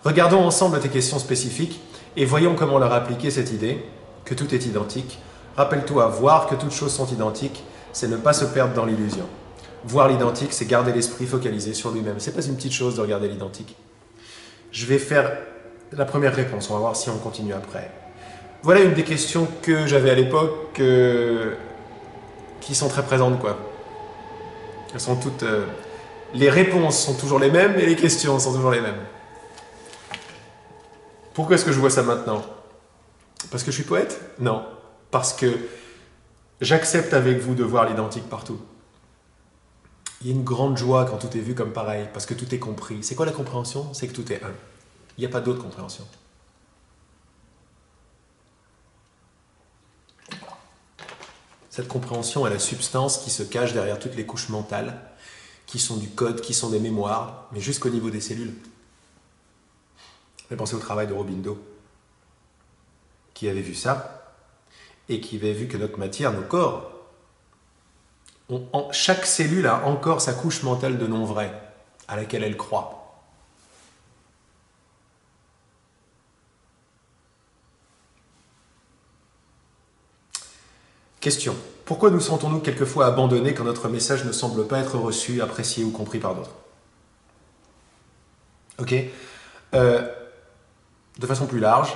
[SPEAKER 1] regardons ensemble tes questions spécifiques et voyons comment leur appliquer cette idée que tout est identique. Rappelle-toi, voir que toutes choses sont identiques, c'est ne pas se perdre dans l'illusion. Voir l'identique, c'est garder l'esprit focalisé sur lui-même. C'est pas une petite chose de regarder l'identique. Je vais faire la première réponse, on va voir si on continue après. Voilà une des questions que j'avais à l'époque qui sont très présentes, quoi. Elles sont toutes... les réponses sont toujours les mêmes et les questions sont toujours les mêmes. Pourquoi est-ce que je vois ça maintenant? Parce que je suis poète? Non. Parce que j'accepte avec vous de voir l'identique partout. Il y a une grande joie quand tout est vu comme pareil, parce que tout est compris. C'est quoi la compréhension? C'est que tout est un. Il n'y a pas d'autre compréhension. Cette compréhension est la substance qui se cache derrière toutes les couches mentales, qui sont du code, qui sont des mémoires, mais jusqu'au niveau des cellules. J'ai pensé au travail de Robindo. qui avait vu ça et qui avait vu que notre matière, nos corps, chaque cellule a encore sa couche mentale de non-vrai à laquelle elle croit. Question. Pourquoi nous sentons-nous quelquefois abandonnés quand notre message ne semble pas être reçu, apprécié ou compris par d'autres? Ok. De façon plus large,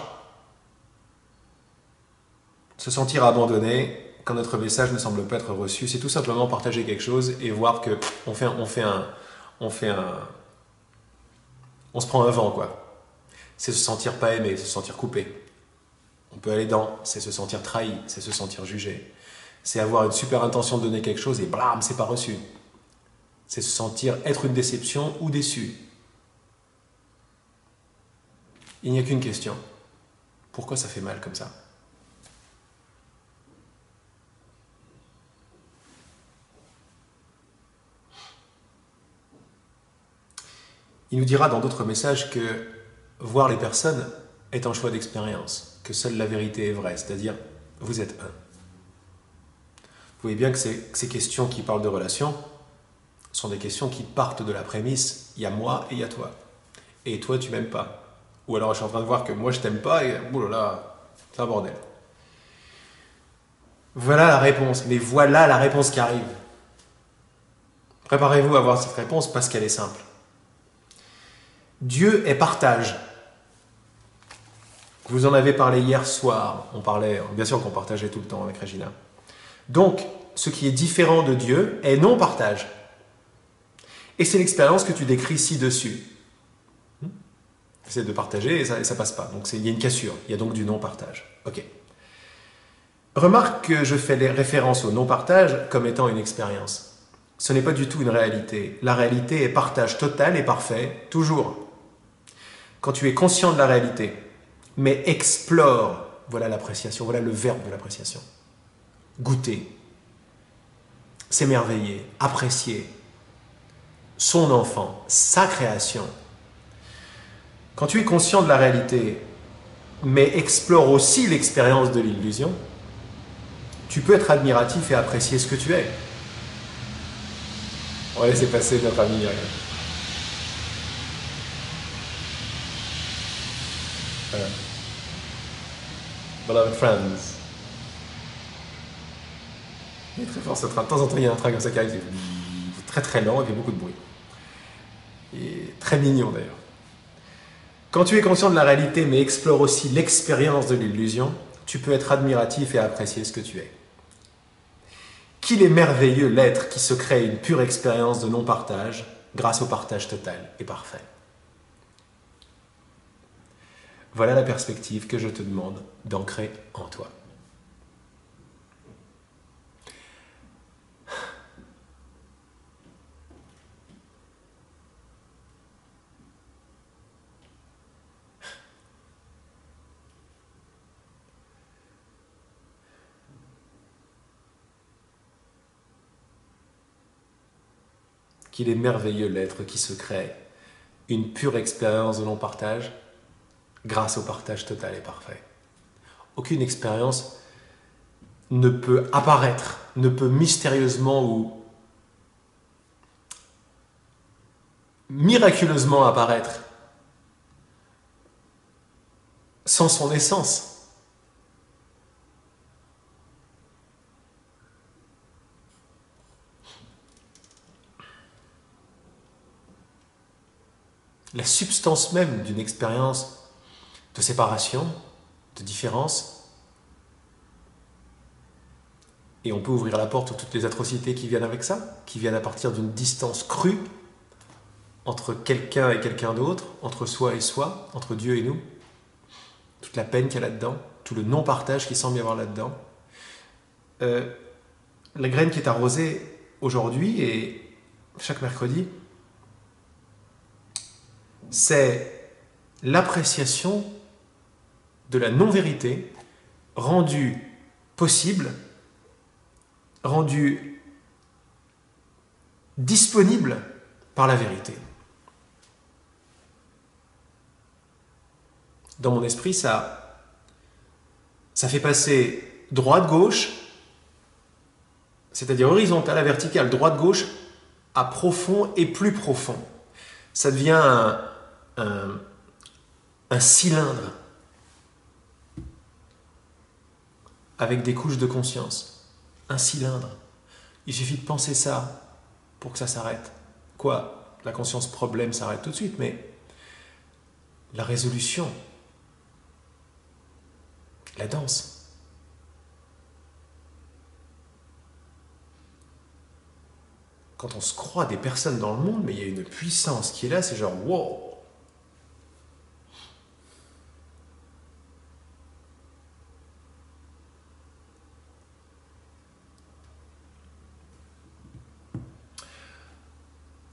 [SPEAKER 1] se sentir abandonné quand notre message ne semble pas être reçu, c'est tout simplement partager quelque chose et voir que on se prend un vent, quoi. C'est se sentir pas aimé, se sentir coupé. On peut aller dans, c'est se sentir trahi, c'est se sentir jugé. C'est avoir une super intention de donner quelque chose et blam, c'est pas reçu. C'est se sentir être une déception ou déçu. Il n'y a qu'une question. Pourquoi ça fait mal comme ça? Il nous dira dans d'autres messages que voir les personnes est un choix d'expérience, que seule la vérité est vraie, c'est-à-dire vous êtes un. Vous voyez bien que ces questions qui parlent de relations sont des questions qui partent de la prémisse il y a moi et il y a toi. Et toi, tu m'aimes pas. Ou alors je suis en train de voir que moi je t'aime pas et oulala, c'est un bordel. Voilà la réponse, mais voilà la réponse qui arrive. Préparez-vous à voir cette réponse parce qu'elle est simple. Dieu est partage. Vous en avez parlé hier soir. On parlait, bien sûr qu'on partageait tout le temps avec Regina. Donc, ce qui est différent de Dieu est non-partage. Et c'est l'expérience que tu décris ci-dessus. C'est de partager et ça passe pas. Donc il y a une cassure. Il y a donc du non-partage. Ok. Remarque que je fais les références au non-partage comme étant une expérience. Ce n'est pas du tout une réalité. La réalité est partage total et parfait, toujours. Quand tu es conscient de la réalité, mais explore, voilà l'appréciation, voilà le verbe de l'appréciation. Goûter, s'émerveiller, apprécier son enfant, sa création. Quand tu es conscient de la réalité, mais explore aussi l'expérience de l'illusion, tu peux être admiratif et apprécier ce que tu es. On va laisser passer notre ami Myriam. Voilà. Beloved friends. Il est très fort ce train. De temps en temps, il y a un train comme ça qui arrive, c'est très très lent et il fait beaucoup de bruit. Et très mignon d'ailleurs. Quand tu es conscient de la réalité mais explore aussi l'expérience de l'illusion, tu peux être admiratif et apprécier ce que tu es. Qu'il est merveilleux l'être qui se crée une pure expérience de non-partage grâce au partage total et parfait. Voilà la perspective que je te demande d'ancrer en toi. Qu'il est merveilleux l'être qui se crée une pure expérience de non-partage grâce au partage total et parfait. Aucune expérience ne peut apparaître, ne peut mystérieusement ou miraculeusement apparaître sans son essence. La substance même d'une expérience de séparation, de différence, et on peut ouvrir la porte à toutes les atrocités qui viennent avec ça, qui viennent à partir d'une distance crue entre quelqu'un et quelqu'un d'autre, entre soi et soi, entre Dieu et nous, toute la peine qu'il y a là-dedans, tout le non-partage qu'il semble y avoir là-dedans. La graine qui est arrosée aujourd'hui et chaque mercredi, c'est l'appréciation de la non-vérité rendue possible, rendue disponible par la vérité. Dans mon esprit, ça Ça fait passer droite-gauche, c'est-à-dire horizontale à verticale, droite-gauche, à profond et plus profond. Ça devient un cylindre avec des couches de conscience. Un cylindre. Il suffit de penser ça pour que ça s'arrête. Quoi? La conscience problème s'arrête tout de suite, mais la résolution, la danse. Quand on se croit des personnes dans le monde, mais il y a une puissance qui est là, c'est genre wow.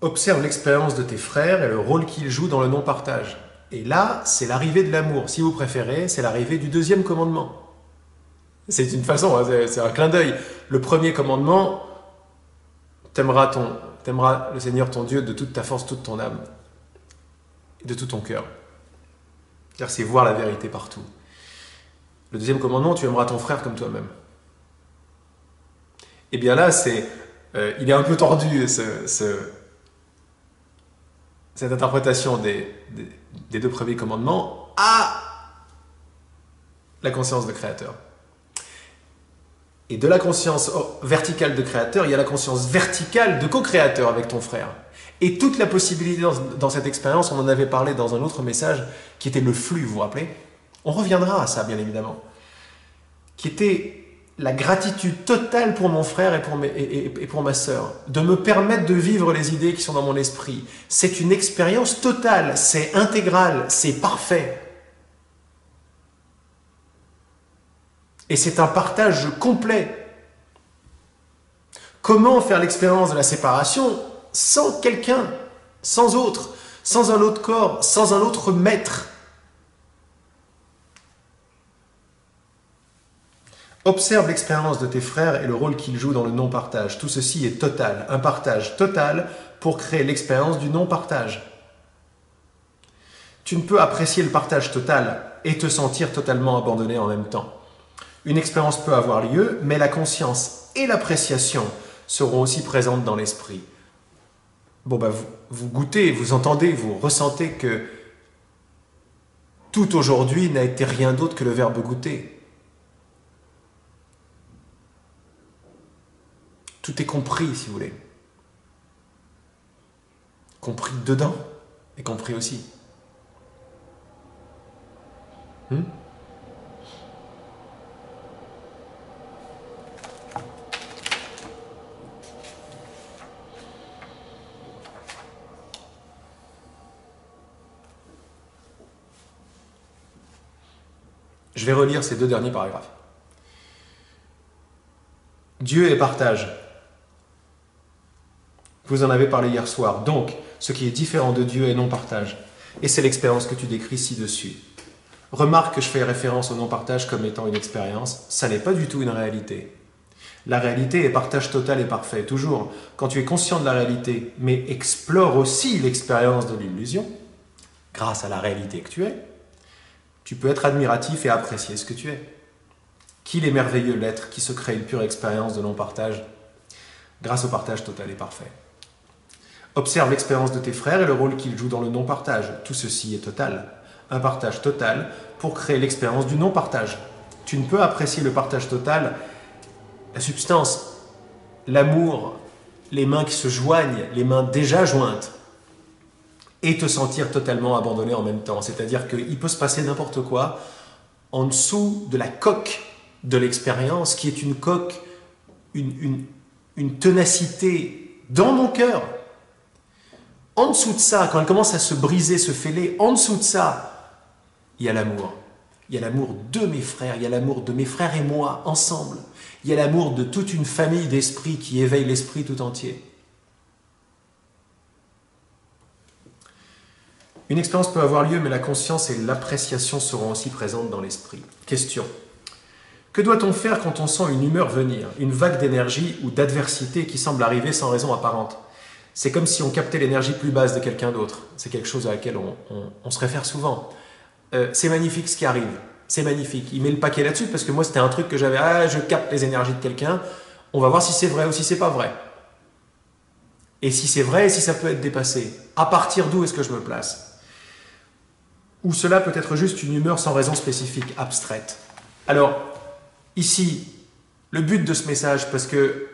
[SPEAKER 1] Observe l'expérience de tes frères et le rôle qu'ils jouent dans le non-partage. Et là, c'est l'arrivée de l'amour. Si vous préférez, c'est l'arrivée du deuxième commandement. C'est une façon, hein, c'est un clin d'œil. Le premier commandement, t'aimeras le Seigneur ton Dieu de toute ta force, toute ton âme, et de tout ton cœur. C'est-à-dire, c'est voir la vérité partout. Le deuxième commandement, tu aimeras ton frère comme toi-même. Et bien là, il est un peu tordu, cette interprétation des deux premiers commandements à la conscience de créateur. Et de la conscience verticale de créateur, il y a la conscience verticale de co-créateur avec ton frère. Et toute la possibilité dans cette expérience, on en avait parlé dans un autre message, qui était le flux, vous vous rappelez? On reviendra à ça, bien évidemment. Qui était la gratitude totale pour mon frère et pour ma sœur, de me permettre de vivre les idées qui sont dans mon esprit. C'est une expérience totale, c'est intégral, c'est parfait. Et c'est un partage complet. Comment faire l'expérience de la séparation sans quelqu'un, sans autre, sans un autre corps, sans un autre maître? Observe l'expérience de tes frères et le rôle qu'ils jouent dans le non-partage. Tout ceci est total, un partage total pour créer l'expérience du non-partage. Tu ne peux apprécier le partage total et te sentir totalement abandonné en même temps. Une expérience peut avoir lieu, mais la conscience et l'appréciation seront aussi présentes dans l'esprit. Bon, vous goûtez, vous entendez, vous ressentez que tout aujourd'hui n'a été rien d'autre que le verbe goûter. Tout est compris, si vous voulez. Compris dedans et compris aussi. Je vais relire ces deux derniers paragraphes. Dieu est partage. Vous en avez parlé hier soir. Donc, ce qui est différent de Dieu est non-partage. Et c'est l'expérience que tu décris ci-dessus. Remarque que je fais référence au non-partage comme étant une expérience. Ça n'est pas du tout une réalité. La réalité est partage total et parfait. Toujours, quand tu es conscient de la réalité, mais explore aussi l'expérience de l'illusion, grâce à la réalité que tu es, tu peux être admiratif et apprécier ce que tu es. Qu'il est merveilleux l'être qui se crée une pure expérience de non-partage grâce au partage total et parfait. Observe l'expérience de tes frères et le rôle qu'ils jouent dans le non-partage. Tout ceci est total. Un partage total pour créer l'expérience du non-partage. Tu ne peux apprécier le partage total, la substance, l'amour, les mains qui se joignent, les mains déjà jointes, et te sentir totalement abandonné en même temps. C'est-à-dire qu'il peut se passer n'importe quoi en dessous de la coque de l'expérience, qui est une coque, une ténacité dans mon cœur. En dessous de ça, quand elle commence à se briser, se fêler, en dessous de ça, il y a l'amour. Il y a l'amour de mes frères, il y a l'amour de mes frères et moi, ensemble. Il y a l'amour de toute une famille d'esprits qui éveille l'esprit tout entier. Une expérience peut avoir lieu, mais la conscience et l'appréciation seront aussi présentes dans l'esprit. Question. Que doit-on faire quand on sent une humeur venir, une vague d'énergie ou d'adversité qui semble arriver sans raison apparente? C'est comme si on captait l'énergie plus basse de quelqu'un d'autre. C'est quelque chose à laquelle on se réfère souvent. C'est magnifique ce qui arrive. C'est magnifique. Il met le paquet là-dessus parce que moi, c'était un truc que j'avais. Ah, je capte les énergies de quelqu'un. On va voir si c'est vrai ou si c'est pas vrai. Et si c'est vrai et si ça peut être dépassé. À partir d'où est-ce que je me place? Ou cela peut être juste une humeur sans raison spécifique, abstraite. Alors, ici, le but de ce message, parce que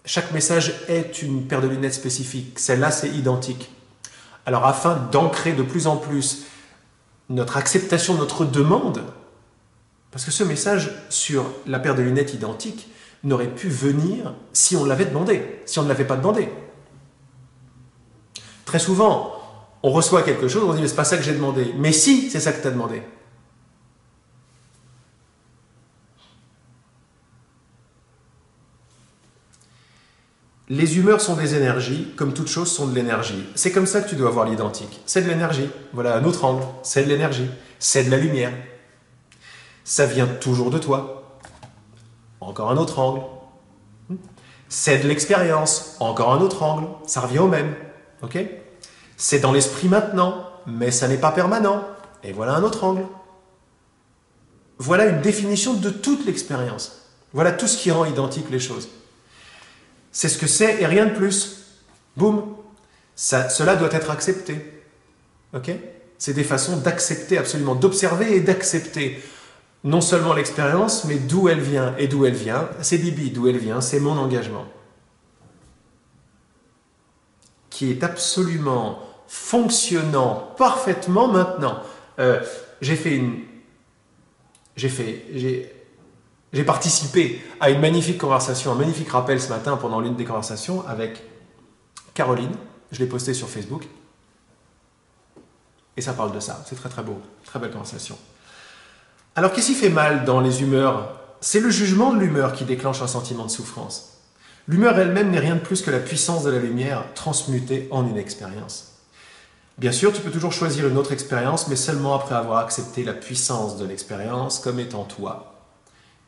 [SPEAKER 1] chaque message est une paire de lunettes spécifique. Celle-là, c'est identique. Alors, afin d'ancrer de plus en plus notre acceptation, notre demande, parce que ce message sur la paire de lunettes identique n'aurait pu venir si on l'avait demandé, si on ne l'avait pas demandé. Très souvent, on reçoit quelque chose, on dit mais c'est pas ça que j'ai demandé. Mais si, c'est ça que tu as demandé. Les humeurs sont des énergies, comme toutes choses sont de l'énergie. C'est comme ça que tu dois voir l'identique. C'est de l'énergie. Voilà un autre angle. C'est de l'énergie. C'est de la lumière. Ça vient toujours de toi. Encore un autre angle. C'est de l'expérience. Encore un autre angle. Ça revient au même. Ok? C'est dans l'esprit maintenant, mais ça n'est pas permanent. Et voilà un autre angle. Voilà une définition de toute l'expérience. Voilà tout ce qui rend identique les choses. C'est ce que c'est et rien de plus. Boum. Cela doit être accepté. Ok? C'est des façons d'accepter absolument, d'observer et d'accepter non seulement l'expérience, mais d'où elle vient. Et d'où elle vient, c'est Bibi, d'où elle vient, c'est mon engagement. Qui est absolument fonctionnant parfaitement maintenant. J'ai participé à une magnifique conversation, un magnifique rappel ce matin pendant l'une des conversations avec Caroline. Je l'ai posté sur Facebook. Et ça parle de ça. C'est très très beau. Très belle conversation. Alors qu'est-ce qui fait mal dans les humeurs? C'est le jugement de l'humeur qui déclenche un sentiment de souffrance. L'humeur elle-même n'est rien de plus que la puissance de la lumière transmutée en une expérience. Bien sûr, tu peux toujours choisir une autre expérience, mais seulement après avoir accepté la puissance de l'expérience comme étant toi.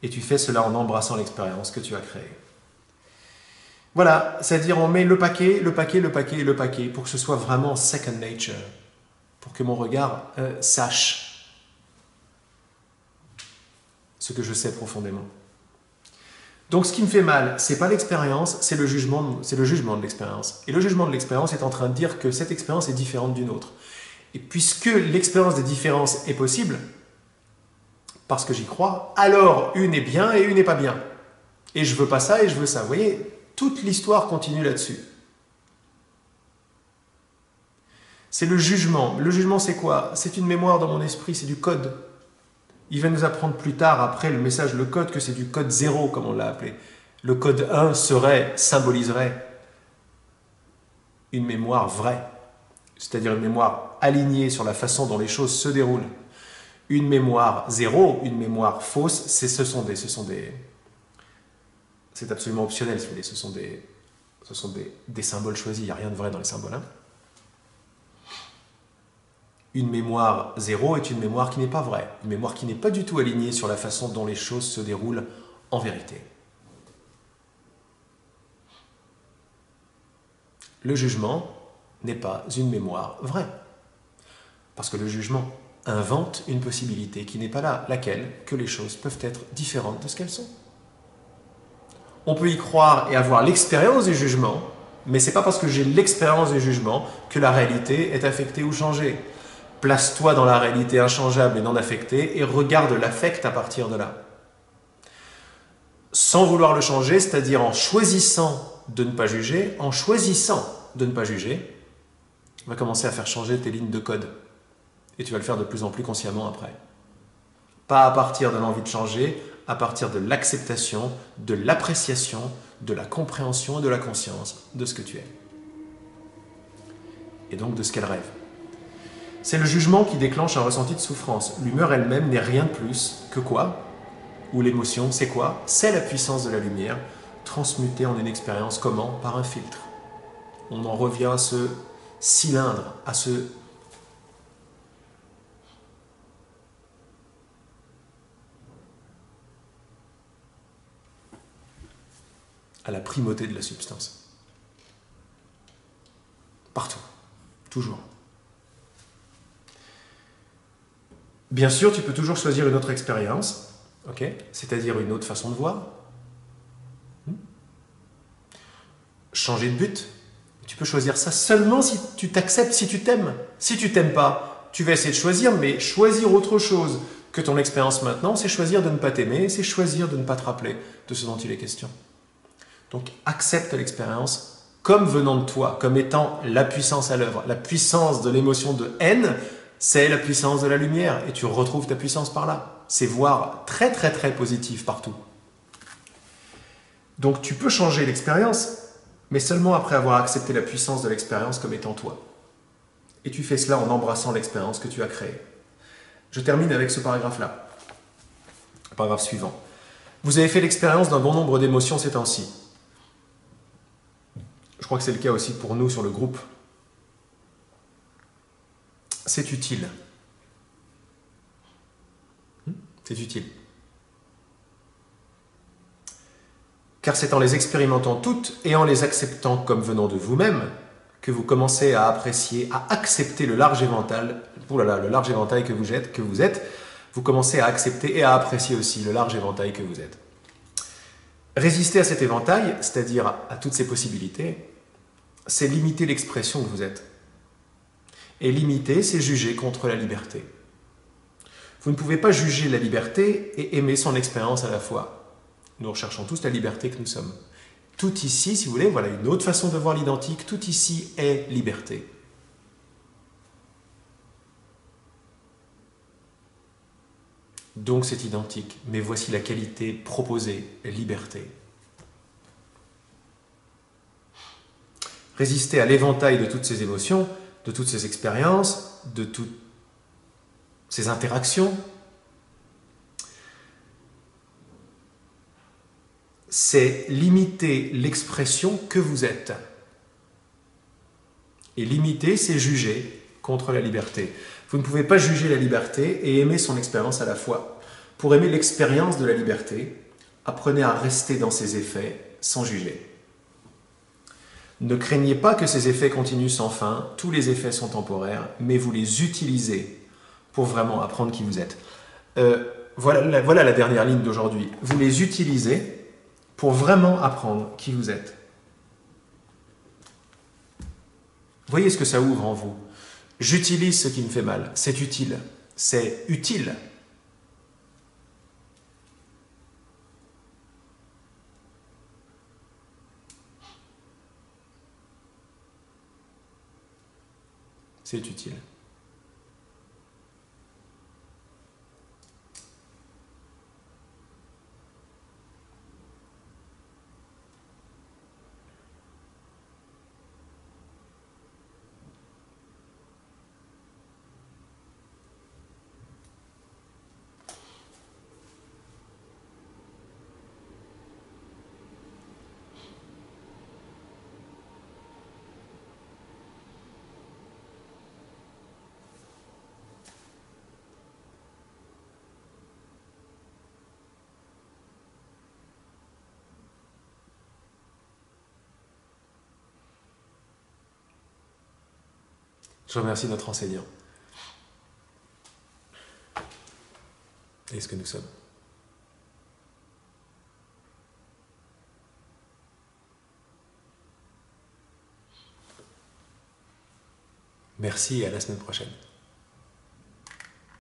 [SPEAKER 1] Et tu fais cela en embrassant l'expérience que tu as créée. Voilà, c'est-à-dire on met le paquet, le paquet, le paquet et le paquet pour que ce soit vraiment second nature, pour que mon regard sache ce que je sais profondément. Donc ce qui me fait mal, c'est pas l'expérience, c'est le jugement de l'expérience. Et le jugement de l'expérience est en train de dire que cette expérience est différente d'une autre. Et puisque l'expérience des différences est possible, parce que j'y crois, alors une est bien et une n'est pas bien. Et je veux pas ça et je veux ça. Vous voyez, toute l'histoire continue là-dessus. C'est le jugement. Le jugement, c'est quoi? C'est une mémoire dans mon esprit, c'est du code. Il va nous apprendre plus tard, après le message, le code, que c'est du code 0, comme on l'a appelé. Le code 1 symboliserait une mémoire vraie, c'est-à-dire une mémoire alignée sur la façon dont les choses se déroulent. Une mémoire 0, une mémoire fausse, c'est absolument optionnel, ce sont des symboles choisis, il n'y a rien de vrai dans les symboles. Hein. Une mémoire 0 est une mémoire qui n'est pas vraie, une mémoire qui n'est pas du tout alignée sur la façon dont les choses se déroulent en vérité. Le jugement n'est pas une mémoire vraie, parce que le jugement invente une possibilité qui n'est pas là, laquelle que les choses peuvent être différentes de ce qu'elles sont. On peut y croire et avoir l'expérience du jugement, mais ce n'est pas parce que j'ai l'expérience du jugement que la réalité est affectée ou changée. Place-toi dans la réalité inchangeable et non affectée et regarde l'affect à partir de là. Sans vouloir le changer, c'est-à-dire en choisissant de ne pas juger, on va commencer à faire changer tes lignes de code. Et tu vas le faire de plus en plus consciemment après. Pas à partir de l'envie de changer, à partir de l'acceptation, de l'appréciation, de la compréhension et de la conscience de ce que tu es. Et donc de ce qu'elle rêve. C'est le jugement qui déclenche un ressenti de souffrance. L'humeur elle-même n'est rien de plus que quoi? Ou l'émotion, c'est quoi? C'est la puissance de la lumière transmutée en une expérience. Comment? Par un filtre. On en revient à ce cylindre, à la primauté de la substance. Partout. Toujours. Bien sûr, tu peux toujours choisir une autre expérience, ok, c'est-à-dire une autre façon de voir. Changer de but. Tu peux choisir ça seulement si tu t'acceptes, si tu t'aimes. Si tu t'aimes pas, tu vas essayer de choisir, mais choisir autre chose que ton expérience maintenant, c'est choisir de ne pas t'aimer, c'est choisir de ne pas te rappeler de ce dont il est question. Donc accepte l'expérience comme venant de toi, comme étant la puissance à l'œuvre. La puissance de l'émotion de haine, c'est la puissance de la lumière, et tu retrouves ta puissance par là. C'est voir très très très positif partout. Donc tu peux changer l'expérience, mais seulement après avoir accepté la puissance de l'expérience comme étant toi. Et tu fais cela en embrassant l'expérience que tu as créée. Je termine avec ce paragraphe-là. Paragraphe suivant. Vous avez fait l'expérience d'un bon nombre d'émotions ces temps-ci. Je crois que c'est le cas aussi pour nous sur le groupe. C'est utile. C'est utile. Car c'est en les expérimentant toutes et en les acceptant comme venant de vous-même que vous commencez à apprécier, à accepter le large éventail, le large éventail que vous êtes, vous commencez à accepter et à apprécier aussi le large éventail que vous êtes. Résister à cet éventail, c'est-à-dire à toutes ces possibilités, c'est limiter l'expression que vous êtes. Et limiter, c'est juger contre la liberté. Vous ne pouvez pas juger la liberté et aimer son expérience à la fois. Nous recherchons tous la liberté que nous sommes. Tout ici, si vous voulez, voilà une autre façon de voir l'identique, tout ici est liberté. Donc c'est identique, mais voici la qualité proposée, liberté. Résister à l'éventail de toutes ces émotions, de toutes ces expériences, de toutes ces interactions, c'est limiter l'expression que vous êtes. Et limiter, c'est juger contre la liberté. Vous ne pouvez pas juger la liberté et aimer son expérience à la fois. Pour aimer l'expérience de la liberté, apprenez à rester dans ses effets sans juger. Ne craignez pas que ces effets continuent sans fin, tous les effets sont temporaires, mais vous les utilisez pour vraiment apprendre qui vous êtes. Voilà la dernière ligne d'aujourd'hui. Vous les utilisez pour vraiment apprendre qui vous êtes. Voyez ce que ça ouvre en vous. J'utilise ce qui me fait mal. C'est utile. C'est utile. C'est utile. Je remercie notre enseignant et ce que nous sommes. Merci et à la semaine prochaine.